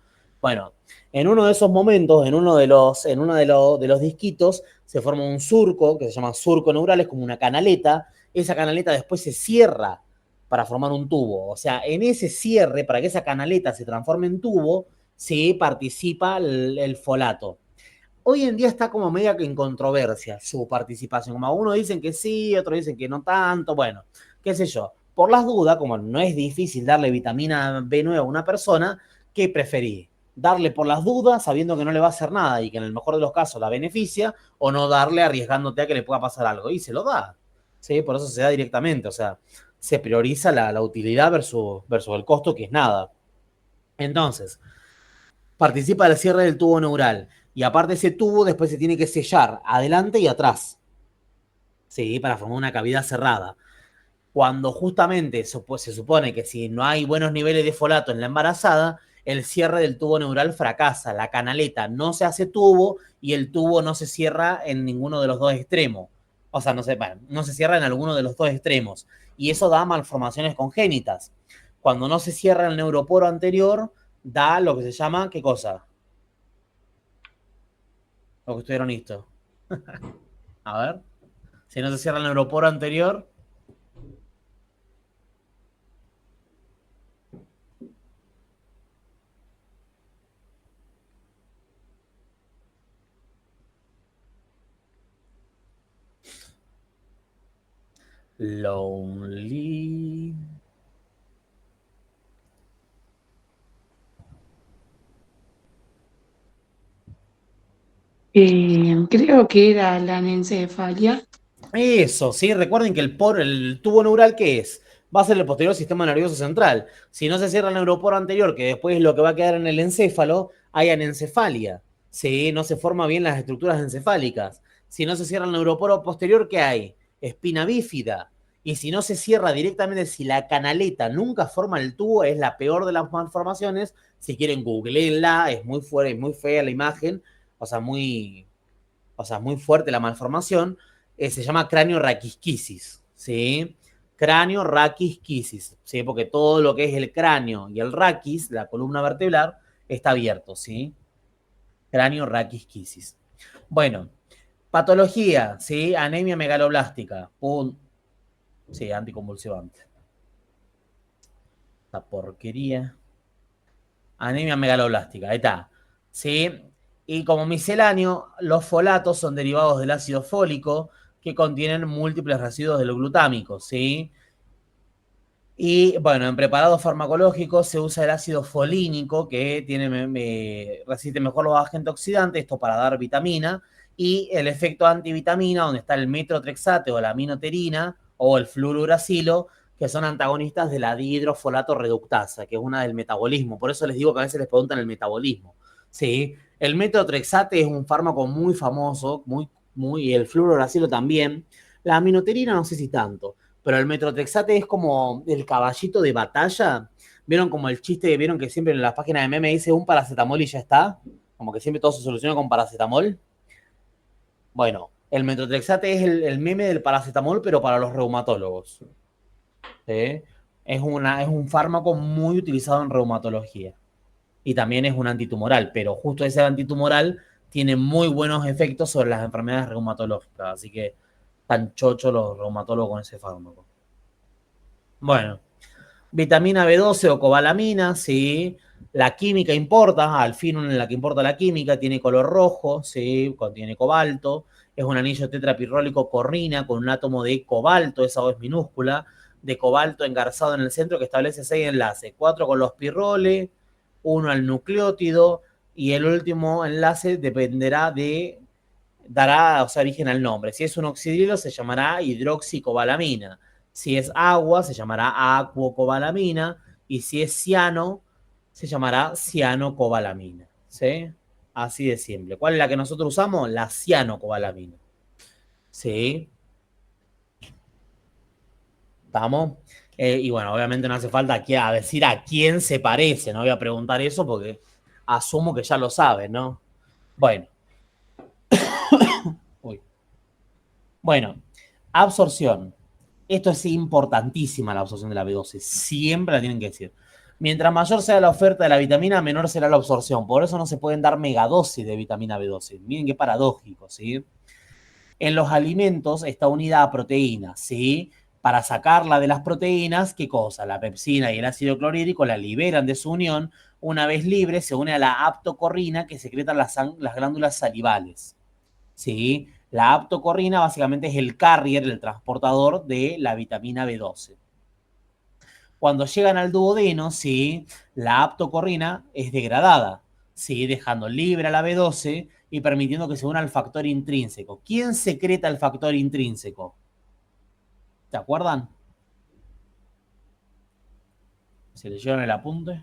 Bueno, en uno de esos momentos, en uno de los disquitos, se forma un surco que se llama surco neural, es como una canaleta. Esa canaleta después se cierra para formar un tubo. O sea, en ese cierre, para que esa canaleta se transforme en tubo, sí participa el folato. Hoy en día está como media en controversia su participación. Como algunos dicen que sí, otros dicen que no tanto. Bueno, qué sé yo. Por las dudas, como no es difícil darle vitamina B9 a una persona, ¿qué preferís? Darle por las dudas, sabiendo que no le va a hacer nada y que en el mejor de los casos la beneficia, o no darle arriesgándote a que le pueda pasar algo. Y se lo da. ¿Sí? Por eso se da directamente. O sea, se prioriza la utilidad versus el costo, que es nada. Entonces, participa del cierre del tubo neural. Y aparte ese tubo después se tiene que sellar adelante y atrás. Sí, para formar una cavidad cerrada. Cuando justamente se supone que si no hay buenos niveles de folato en la embarazada, el cierre del tubo neural fracasa. La canaleta no se hace tubo y el tubo no se cierra en ninguno de los dos extremos. O sea, no se cierra en alguno de los dos extremos. Y eso da malformaciones congénitas. Cuando no se cierra el neuroporo anterior, da lo que se llama, ¿qué cosa? Lo que estuvieron listo. A ver. Si no se cierra el neuroporo anterior. Lonely. Creo que era la anencefalia. Eso, sí, recuerden que el tubo neural, ¿qué es? Va a ser el posterior sistema nervioso central. Si no se cierra el neuroporo anterior, que después es lo que va a quedar en el encéfalo, hay anencefalia. Sí, no se forman bien las estructuras encefálicas. Si no se cierra el neuroporo posterior, ¿qué hay? Espina bífida. Y si no se cierra directamente, si la canaleta nunca forma el tubo, es la peor de las malformaciones. Si quieren, googleenla, es muy fuerte, es muy fea la imagen, muy fuerte la malformación. Se llama cráneo-raquisquisis, ¿sí? Cráneo-raquisquisis, ¿sí? Porque todo lo que es el cráneo y el raquis, la columna vertebral, está abierto, ¿sí? Cráneo-raquisquisis. Bueno, patología, ¿sí? Anemia megaloblástica. Sí, anticonvulsivante. Esta porquería. Anemia megaloblástica, ahí está. ¿Sí? Y como misceláneo, los folatos son derivados del ácido fólico que contienen múltiples residuos del glutámico, ¿sí? Y bueno, en preparados farmacológicos se usa el ácido folínico que resiste mejor los agentes oxidantes, esto para dar vitamina, y el efecto antivitamina, donde está el metrotrexate o la aminoterina o el fluorouracilo, que son antagonistas de la dihidrofolato reductasa, que es una del metabolismo. Por eso les digo que a veces les preguntan el metabolismo. ¿Sí? El metrotrexate es un fármaco muy famoso, y el fluorouracilo también. La aminoterina no sé si tanto, pero el metrotrexate es como el caballito de batalla. ¿Vieron como el chiste? ¿Vieron que siempre en las páginas de meme dice un paracetamol y ya está? Como que siempre todo se soluciona con paracetamol. Bueno, el metrotrexate es el meme del paracetamol, pero para los reumatólogos. ¿sí? Es un fármaco muy utilizado en reumatología. Y también es un antitumoral, pero justo ese antitumoral tiene muy buenos efectos sobre las enfermedades reumatológicas. Así que están chochos los reumatólogos con ese fármaco. Bueno, vitamina B12 o cobalamina, sí. La química importa, al fin en la que importa la química, tiene color rojo, sí, contiene cobalto, es un anillo tetrapirrólico corrina con un átomo de cobalto, esa O es minúscula, de cobalto engarzado en el centro que establece 6 enlaces, 4 con los pirroles, 1 al nucleótido y el último enlace dará origen al nombre. Si es un oxidrilo se llamará hidroxicobalamina. Si es agua se llamará aquocobalamina y si es ciano se llamará cianocobalamina. ¿Sí? Así de simple. ¿Cuál es la que nosotros usamos? La cianocobalamina. ¿Sí? ¿Estamos? Y bueno, obviamente no hace falta aquí a decir a quién se parece. No voy a preguntar eso porque asumo que ya lo saben, ¿no? Bueno. Uy. Bueno, absorción. Esto es importantísima la absorción de la B12. Siempre la tienen que decir. Mientras mayor sea la oferta de la vitamina, menor será la absorción. Por eso no se pueden dar megadosis de vitamina B12. Miren qué paradójico, ¿sí? En los alimentos está unida a proteínas, ¿sí? Para sacarla de las proteínas, ¿qué cosa? La pepsina y el ácido clorhídrico la liberan de su unión. Una vez libre, se une a la aptocorrina que secretan las glándulas salivales, ¿sí? La aptocorrina básicamente es el carrier, el transportador de la vitamina B12. Cuando llegan al duodeno, ¿sí? La aptocorrina es degradada, ¿sí? Dejando libre a la B12 y permitiendo que se una al factor intrínseco. ¿Quién secreta el factor intrínseco? ¿Se acuerdan? ¿Se leyeron el apunte?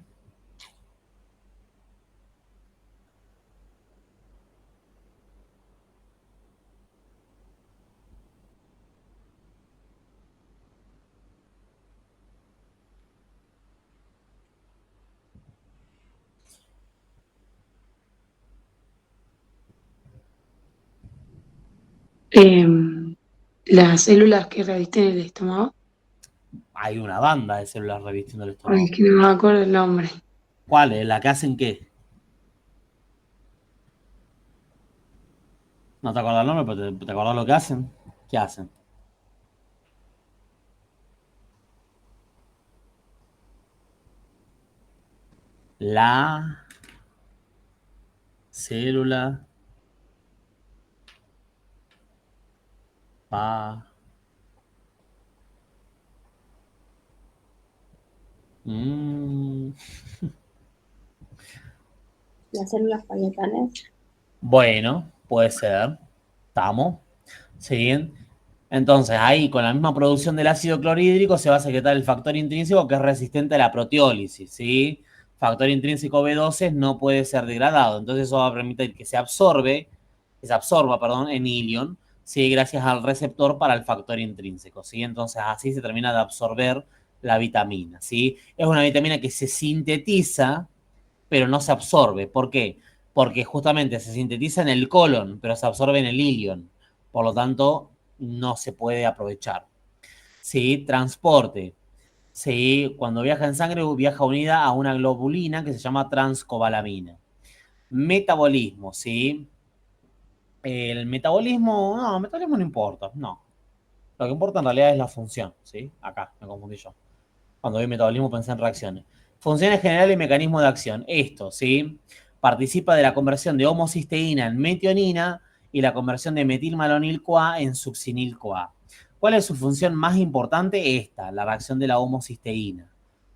Las células que revisten el estómago. Hay una banda de células revistiendo el Ay, estómago. es que no me acuerdo el nombre. ¿Cuál es? ¿La que hacen qué? No te acuerdas el nombre, pero te acuerdas lo que hacen. ¿Qué hacen? La célula va. Las células parietales. Bueno, puede ser. Estamos. ¿Sí? Entonces, ahí con la misma producción del ácido clorhídrico se va a secretar el factor intrínseco que es resistente a la proteólisis, ¿sí? Factor intrínseco B12 no puede ser degradado, entonces eso va a permitir que se absorba, perdón, en ilion, ¿sí? Gracias al receptor para el factor intrínseco, ¿sí? Entonces así se termina de absorber la vitamina, ¿sí? Es una vitamina que se sintetiza, pero no se absorbe. ¿Por qué? Porque justamente se sintetiza en el colon, pero se absorbe en el ilion. Por lo tanto, no se puede aprovechar. ¿Sí? Transporte. ¿Sí? Cuando viaja en sangre, viaja unida a una globulina que se llama transcobalamina. Metabolismo, ¿sí? El metabolismo no importa, no. Lo que importa en realidad es la función, ¿sí? Acá, me confundí yo. Cuando vi metabolismo pensé en reacciones. Funciones generales y mecanismo de acción. Esto, ¿sí? Participa de la conversión de homocisteína en metionina y la conversión de metilmalonil-CoA en succinil-CoA. ¿Cuál es su función más importante? Esta, la reacción de la homocisteína.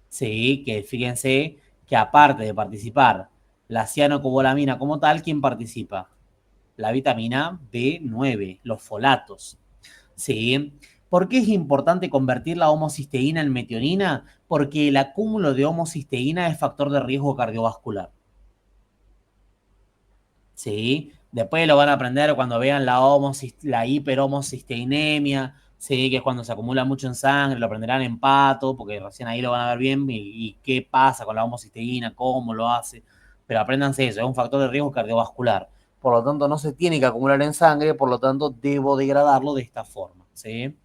Sí, que fíjense que aparte de participar la cianocobalamina como tal, ¿quién participa? La vitamina B9, los folatos. ¿Sí? ¿Por qué es importante convertir la homocisteína en metionina? Porque el acúmulo de homocisteína es factor de riesgo cardiovascular. ¿Sí? Después lo van a aprender cuando vean la hiperhomocisteinemia, ¿sí? Que es cuando se acumula mucho en sangre, lo aprenderán en pato, porque recién ahí lo van a ver bien y qué pasa con la homocisteína, cómo lo hace. Pero apréndanse eso, es un factor de riesgo cardiovascular. Por lo tanto, no se tiene que acumular en sangre, por lo tanto, debo degradarlo de esta forma, ¿sí?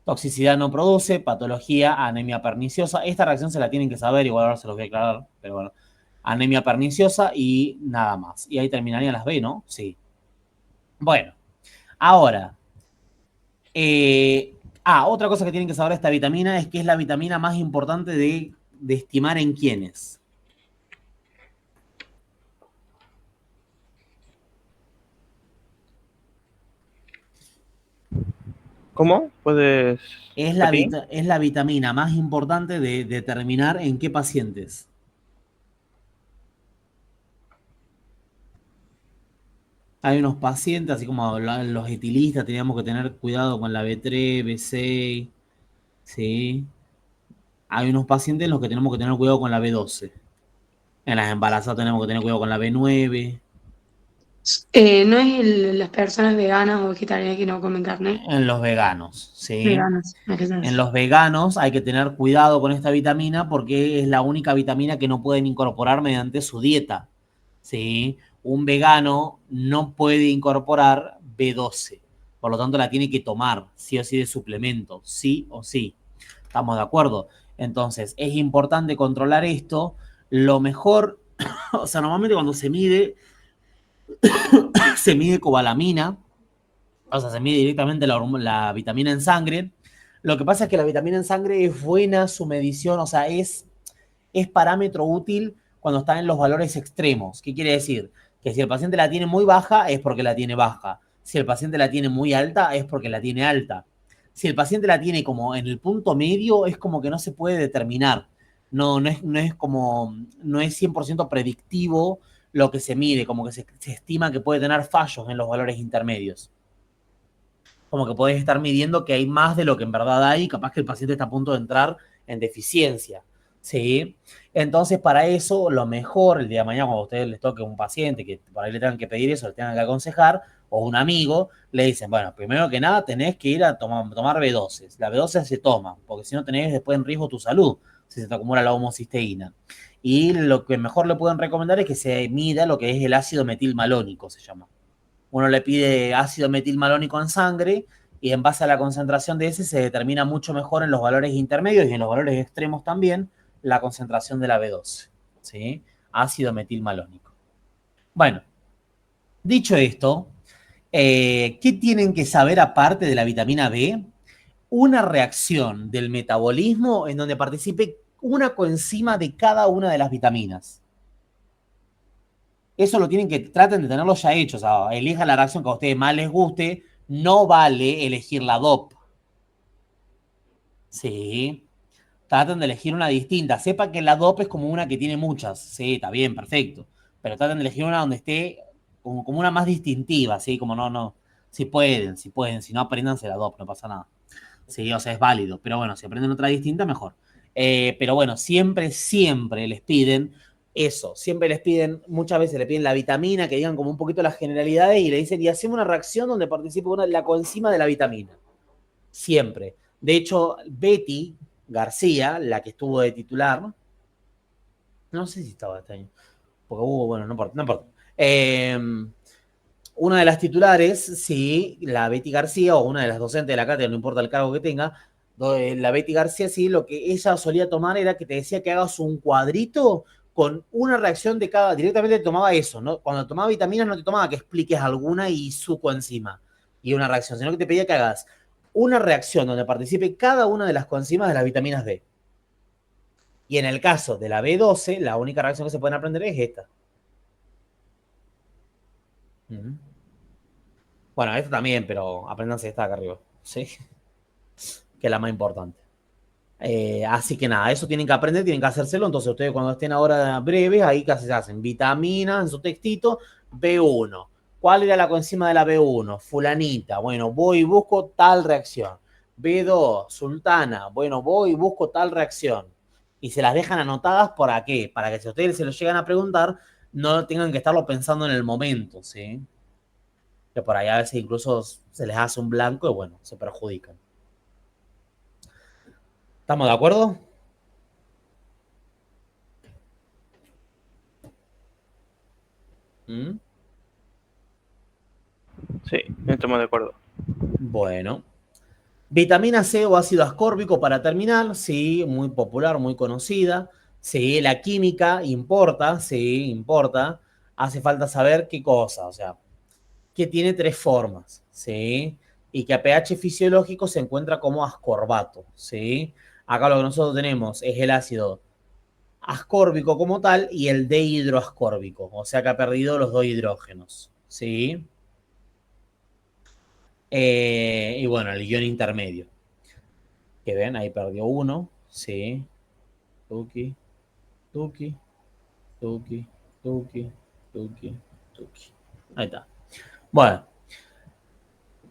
Toxicidad no produce, patología, anemia perniciosa. Esta reacción se la tienen que saber, igual ahora se los voy a aclarar, pero bueno. Anemia perniciosa y nada más. Y ahí terminarían las B, ¿no? Sí. Bueno, ahora. Otra cosa que tienen que saber de esta vitamina es que es la vitamina más importante de estimar en quiénes. ¿Cómo? ¿Puedes Es repetir? es la vitamina más importante de determinar en qué pacientes. Hay unos pacientes, así como los etilistas, teníamos que tener cuidado con la B3, B6, ¿sí? Hay unos pacientes en los que tenemos que tener cuidado con la B12. En las embarazadas tenemos que tener cuidado con la B9. No es las personas veganas o vegetarianas que no comen carne. En los veganos, ¿sí? Veganas, ¿a qué En sabes? los veganos hay que tener cuidado con esta vitamina porque es la única vitamina que no pueden incorporar mediante su dieta, ¿sí? Un vegano no puede incorporar B12, por lo tanto la tiene que tomar, sí o sí, de suplemento, sí o sí. ¿Estamos de acuerdo? Entonces, es importante controlar esto. Lo mejor, o sea, normalmente cuando se mide cobalamina, o sea, se mide directamente la vitamina en sangre. Lo que pasa es que la vitamina en sangre es buena su medición, o sea, es parámetro útil cuando están en los valores extremos. ¿Qué quiere decir? Que si el paciente la tiene muy baja, es porque la tiene baja. Si el paciente la tiene muy alta, es porque la tiene alta. Si el paciente la tiene como en el punto medio, es como que no se puede determinar. No es 100% predictivo lo que se mide, como que se estima que puede tener fallos en los valores intermedios. Como que podés estar midiendo que hay más de lo que en verdad hay, capaz que el paciente está a punto de entrar en deficiencia, ¿sí? Entonces, para eso, lo mejor, el día de mañana, cuando a ustedes les toque un paciente que por ahí le tengan que pedir eso, le tengan que aconsejar, o un amigo, le dicen, bueno, primero que nada tenés que ir a tomar B12. La B12 se toma, porque si no tenés después en riesgo tu salud, si se te acumula la homocisteína. Y lo que mejor le pueden recomendar es que se mida lo que es el ácido metilmalónico, se llama. Uno le pide ácido metilmalónico en sangre y en base a la concentración de ese se determina mucho mejor en los valores intermedios y en los valores extremos también la concentración de la B12, ¿sí? Ácido metilmalónico. Bueno, dicho esto, ¿qué tienen que saber aparte de la vitamina B? Una reacción del metabolismo en donde participe una coenzima de cada una de las vitaminas. Eso lo tienen que, traten de tenerlo ya hecho. O sea, elijan la reacción que a ustedes más les guste. No vale elegir la DOP. Sí. Traten de elegir una distinta. Sepa que la DOP es como una que tiene muchas. Sí, está bien, perfecto. Pero traten de elegir una donde esté como una más distintiva, ¿sí? Como no. Si pueden, si pueden. Si no, apréndanse la DOP, no pasa nada. Sí, o sea, es válido. Pero bueno, si aprenden otra distinta, mejor. Pero bueno, siempre les piden eso. Siempre les piden, muchas veces le piden la vitamina, que digan como un poquito las generalidades y le dicen, y hacemos una reacción donde participe la coenzima de la vitamina. Siempre. De hecho, Betty García, la que estuvo de titular, no sé si estaba este año, porque hubo, bueno, no importa, no importa. Una de las titulares, sí, la Betty García, o una de las docentes de la cátedra, no importa el cargo que tenga, la Betty García, sí, lo que ella solía tomar era que te decía que hagas un cuadrito con una reacción de cada, directamente te tomaba eso, ¿no? Cuando tomaba vitaminas no te tomaba que expliques alguna y su coenzima y una reacción, sino que te pedía que hagas una reacción donde participe cada una de las coenzimas de las vitaminas B. Y en el caso de la B12, la única reacción que se pueden aprender es esta. Bueno, esta también, pero apréndanse esta de acá arriba, ¿sí? Que es la más importante. Así que nada, eso tienen que aprender, tienen que hacérselo. Entonces, ustedes cuando estén ahora breves, ahí casi se hacen vitaminas en su textito, B1. ¿Cuál era la coenzima de la B1? Fulanita. Bueno, voy y busco tal reacción. B2, sultana. Bueno, voy y busco tal reacción. Y se las dejan anotadas ¿para qué? Para que si ustedes se lo llegan a preguntar, no tengan que estarlo pensando en el momento, ¿sí? Que por ahí a veces incluso se les hace un blanco y bueno, se perjudican. ¿Estamos de acuerdo? ¿Mm? Sí, estamos de acuerdo. Bueno. Vitamina C o ácido ascórbico para terminar, sí, muy popular, muy conocida. Sí, la química importa, sí, importa. Hace falta saber qué cosa, o sea, que tiene tres formas, ¿sí? Y que a pH fisiológico se encuentra como ascorbato, ¿sí? Acá lo que nosotros tenemos es el ácido ascórbico como tal y el dehidroascórbico, o sea que ha perdido los dos hidrógenos, ¿sí? Y bueno, el ion intermedio, que ven, ahí perdió uno, ¿sí? Tuki, tuki, tuki, tuki, tuki, tuki. Ahí está. Bueno,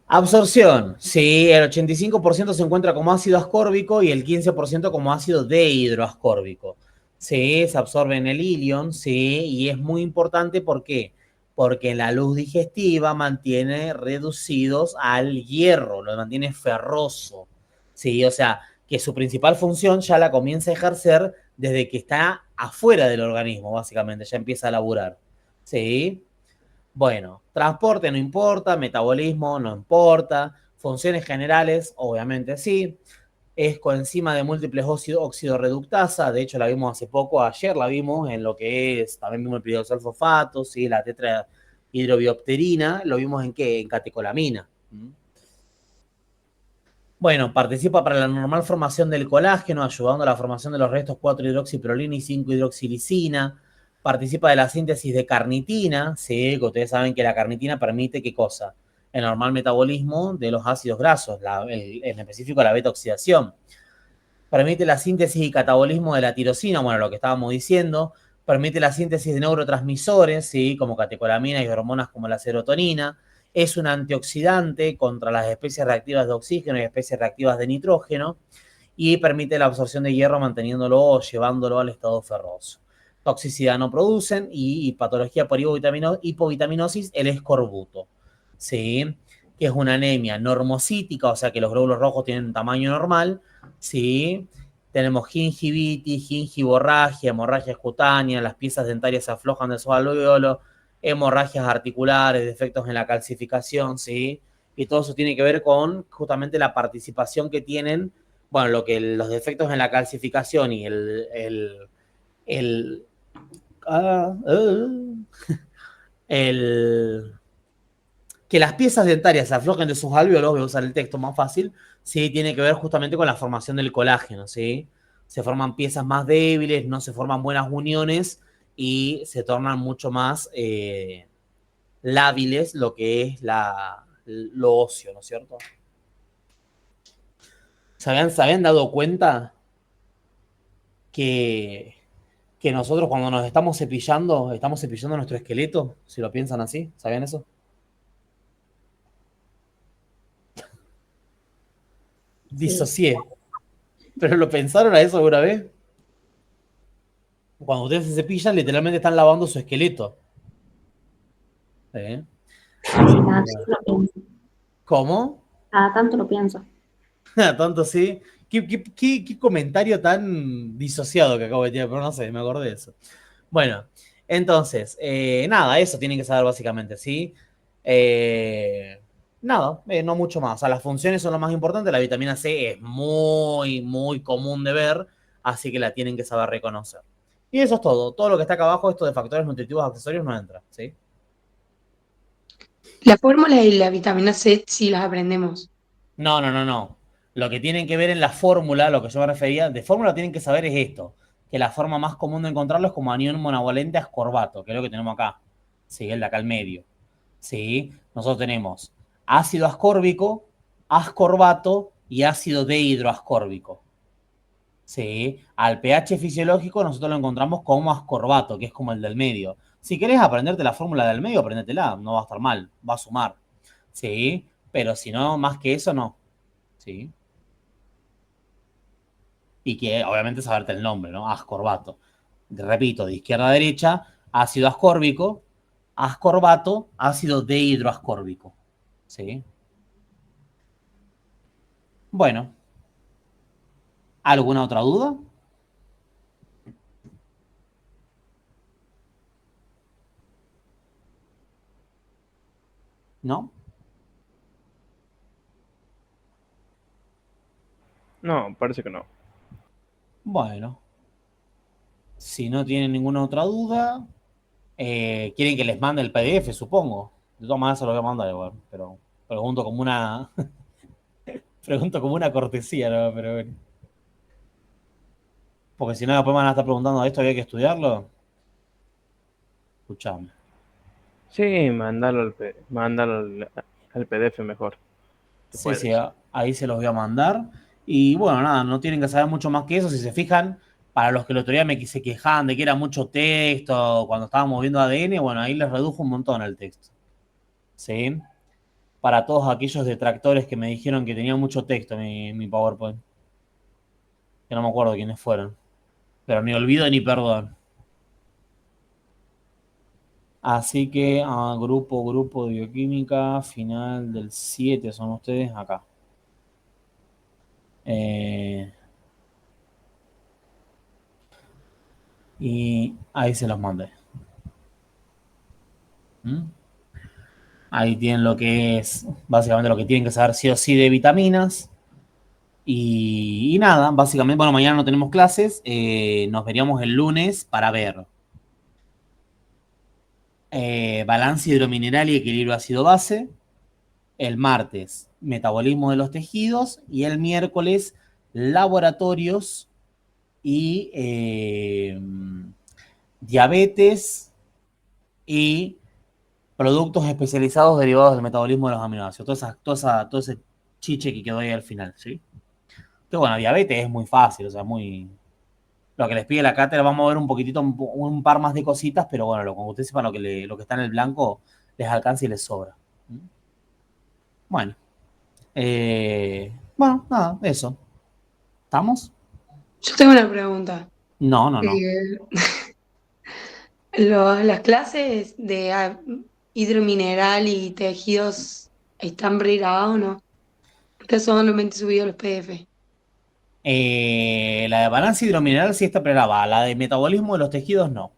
absorción. Sí, el 85% se encuentra como ácido ascórbico y el 15% como ácido dehidroascórbico. Sí, se absorbe en el ilion, sí, y es muy importante, ¿por qué? Porque la luz digestiva mantiene reducidos al hierro, lo mantiene ferroso. Sí, o sea, que su principal función ya la comienza a ejercer desde que está afuera del organismo, básicamente, ya empieza a laburar. Sí. Bueno, transporte no importa, metabolismo no importa, funciones generales, obviamente sí. Es coenzima de múltiples oxidorreductasa, de hecho la vimos hace poco, ayer la vimos en lo que es, también vimos el piridosalfosfato, ¿sí? La tetrahidrobiopterina, lo vimos en qué, en catecolamina. Bueno, participa para la normal formación del colágeno, ayudando a la formación de los restos 4-hidroxiprolina y 5-hidroxilicina. Participa de la síntesis de carnitina, sí, que ustedes saben que la carnitina permite qué cosa, el normal metabolismo de los ácidos grasos, en específico la beta oxidación. Permite la síntesis y catabolismo de la tirosina, bueno, lo que estábamos diciendo. Permite la síntesis de neurotransmisores, ¿sí? Como catecolamina y hormonas como la serotonina. Es un antioxidante contra las especies reactivas de oxígeno y especies reactivas de nitrógeno. Y permite la absorción de hierro manteniéndolo o llevándolo al estado ferroso. Toxicidad no producen y patología por hipovitaminosis, el escorbuto, ¿sí? Que es una anemia normocítica, o sea que los glóbulos rojos tienen un tamaño normal, ¿sí? Tenemos gingivitis, gingivorragia, hemorragias cutáneas, las piezas dentarias se aflojan de su alveolo, hemorragias articulares, defectos en la calcificación, ¿sí? Y todo eso tiene que ver con justamente la participación que tienen, bueno, lo que los defectos en la calcificación y el, ah, el que las piezas dentarias se aflojen de sus alvéolos, voy a usar el texto más fácil, sí, tiene que ver justamente con la formación del colágeno, ¿sí? Se forman piezas más débiles, no se forman buenas uniones y se tornan mucho más lábiles lo que es lo óseo, ¿no es cierto? ¿Se habían dado cuenta que, que nosotros cuando nos estamos cepillando nuestro esqueleto? Si lo piensan así, ¿sabían eso? Sí. Disocié. ¿Pero lo pensaron a eso alguna vez? Cuando ustedes se cepillan, literalmente están lavando su esqueleto. ¿Eh? Así Sí, que, cada tanto lo pienso. ¿cómo? Cada tanto lo pienso. Tanto sí. ¿Qué comentario tan disociado que acabo de tirar? Pero no sé, me acordé de eso. Bueno, entonces, nada, eso tienen que saber básicamente, ¿sí? Eh, nada, no mucho más. O sea, las funciones son lo más importante. La vitamina C es muy, muy común de ver, así que la tienen que saber reconocer. Y eso es todo. Todo lo que está acá abajo, esto de factores nutritivos accesorios, no entra, ¿sí? La fórmula y la vitamina C sí las aprendemos. No, no, no, no. Lo que tienen que ver en la fórmula, lo que yo me refería, de fórmula tienen que saber es esto, que la forma más común de encontrarlo es como anión monovalente ascorbato, que es lo que tenemos acá. Sí, el de acá al medio. Sí, nosotros tenemos ácido ascórbico, ascorbato y ácido dehidroascórbico. Sí, al pH fisiológico nosotros lo encontramos como ascorbato, que es como el del medio. Si querés aprenderte la fórmula del medio, aprendetela, no va a estar mal, va a sumar. Sí, pero si no, más que eso, no. Sí. Y que obviamente saberte el nombre, ¿no? Ascorbato. Repito, de izquierda a derecha, ácido ascórbico, ascorbato, ácido dehidroascórbico. ¿Sí? Bueno, ¿alguna otra duda? ¿No? No, parece que no. Bueno, si no tienen ninguna otra duda, quieren que les mande el PDF, supongo. De todas maneras se lo voy a mandar igual, pero pregunto como una pregunto como una cortesía, ¿no? Pero bueno. Porque si no, después me van a estar preguntando esto, ¿había que estudiarlo? Escuchame. Sí, mándalo al PDF mejor. Si Sí, sí, puedes. ahí se los voy a mandar. Y bueno, nada, no tienen que saber mucho más que eso. Si se fijan, para los que el otro día se quejaban de que era mucho texto cuando estábamos viendo ADN, bueno, ahí les redujo un montón el texto. ¿Sí? Para todos aquellos detractores que me dijeron que tenía mucho texto mi PowerPoint. Que no me acuerdo quiénes fueron. Pero ni olvido ni perdón. Así que, grupo de bioquímica, final del 7 son ustedes acá. Y ahí se los mandé. ¿Mm? Ahí tienen lo que es, básicamente lo que tienen que saber sí o sí de vitaminas. Y nada, básicamente, bueno, mañana no tenemos clases, nos veríamos el lunes para ver balance hidromineral y equilibrio ácido-base. El martes, metabolismo de los tejidos. Y el miércoles, laboratorios y diabetes y productos especializados derivados del metabolismo de los aminoácidos. Todo ese chiche que quedó ahí al final, ¿sí? Que bueno, diabetes es muy fácil, o sea, muy... Lo que les pide la cátedra, vamos a ver un poquitito, un par más de cositas, pero bueno, como ustedes sepan lo que está en el blanco, les alcanza y les sobra. Bueno, bueno, nada, eso. ¿Estamos? Yo tengo una pregunta. No, no, no. Eh, las clases de hidromineral y tejidos están pregrabadas o no? Ustedes solamente subido los PDF. La de balance hidromineral sí está pregrabada, la de metabolismo de los tejidos no.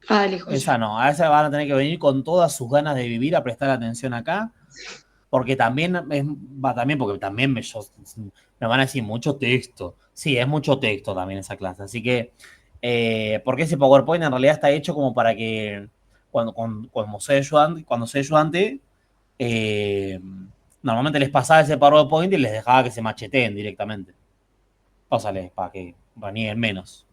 Ah, dale, joya. Esa no, a esa van a tener que venir con todas sus ganas de vivir a prestar atención acá, porque también porque también me van a decir mucho texto. Sí, es mucho texto también esa clase, así que porque ese PowerPoint en realidad está hecho como para que cuando soy ayudante, eh, normalmente les pasaba ese PowerPoint y les dejaba que se macheteen directamente. O sea, para que renieguen menos.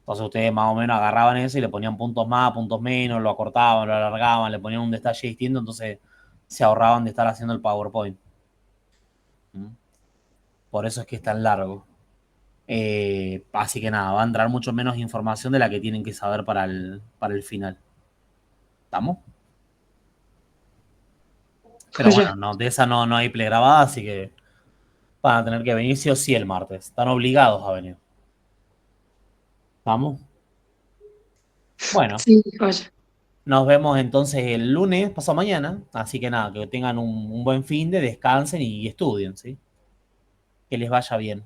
Entonces ustedes más o menos agarraban eso y le ponían puntos más, puntos menos, lo acortaban, lo alargaban, le ponían un detalle distinto, entonces se ahorraban de estar haciendo el PowerPoint. ¿Mm? Por eso es que es tan largo. Así que nada, va a entrar mucho menos información de la que tienen que saber para el final. ¿Estamos? Pero bueno, Joya. no, de esa no hay pregrabada, así que van a tener que venir sí o sí el martes. Están obligados a venir. ¿Estamos? Bueno. Sí, joya. Nos vemos entonces el lunes, pasado mañana. Así que nada, que tengan un buen fin de, descansen y estudien, ¿sí? Que les vaya bien.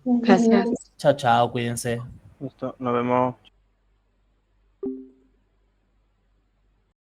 Gracias. Chao, chao, cuídense. Listo, nos vemos.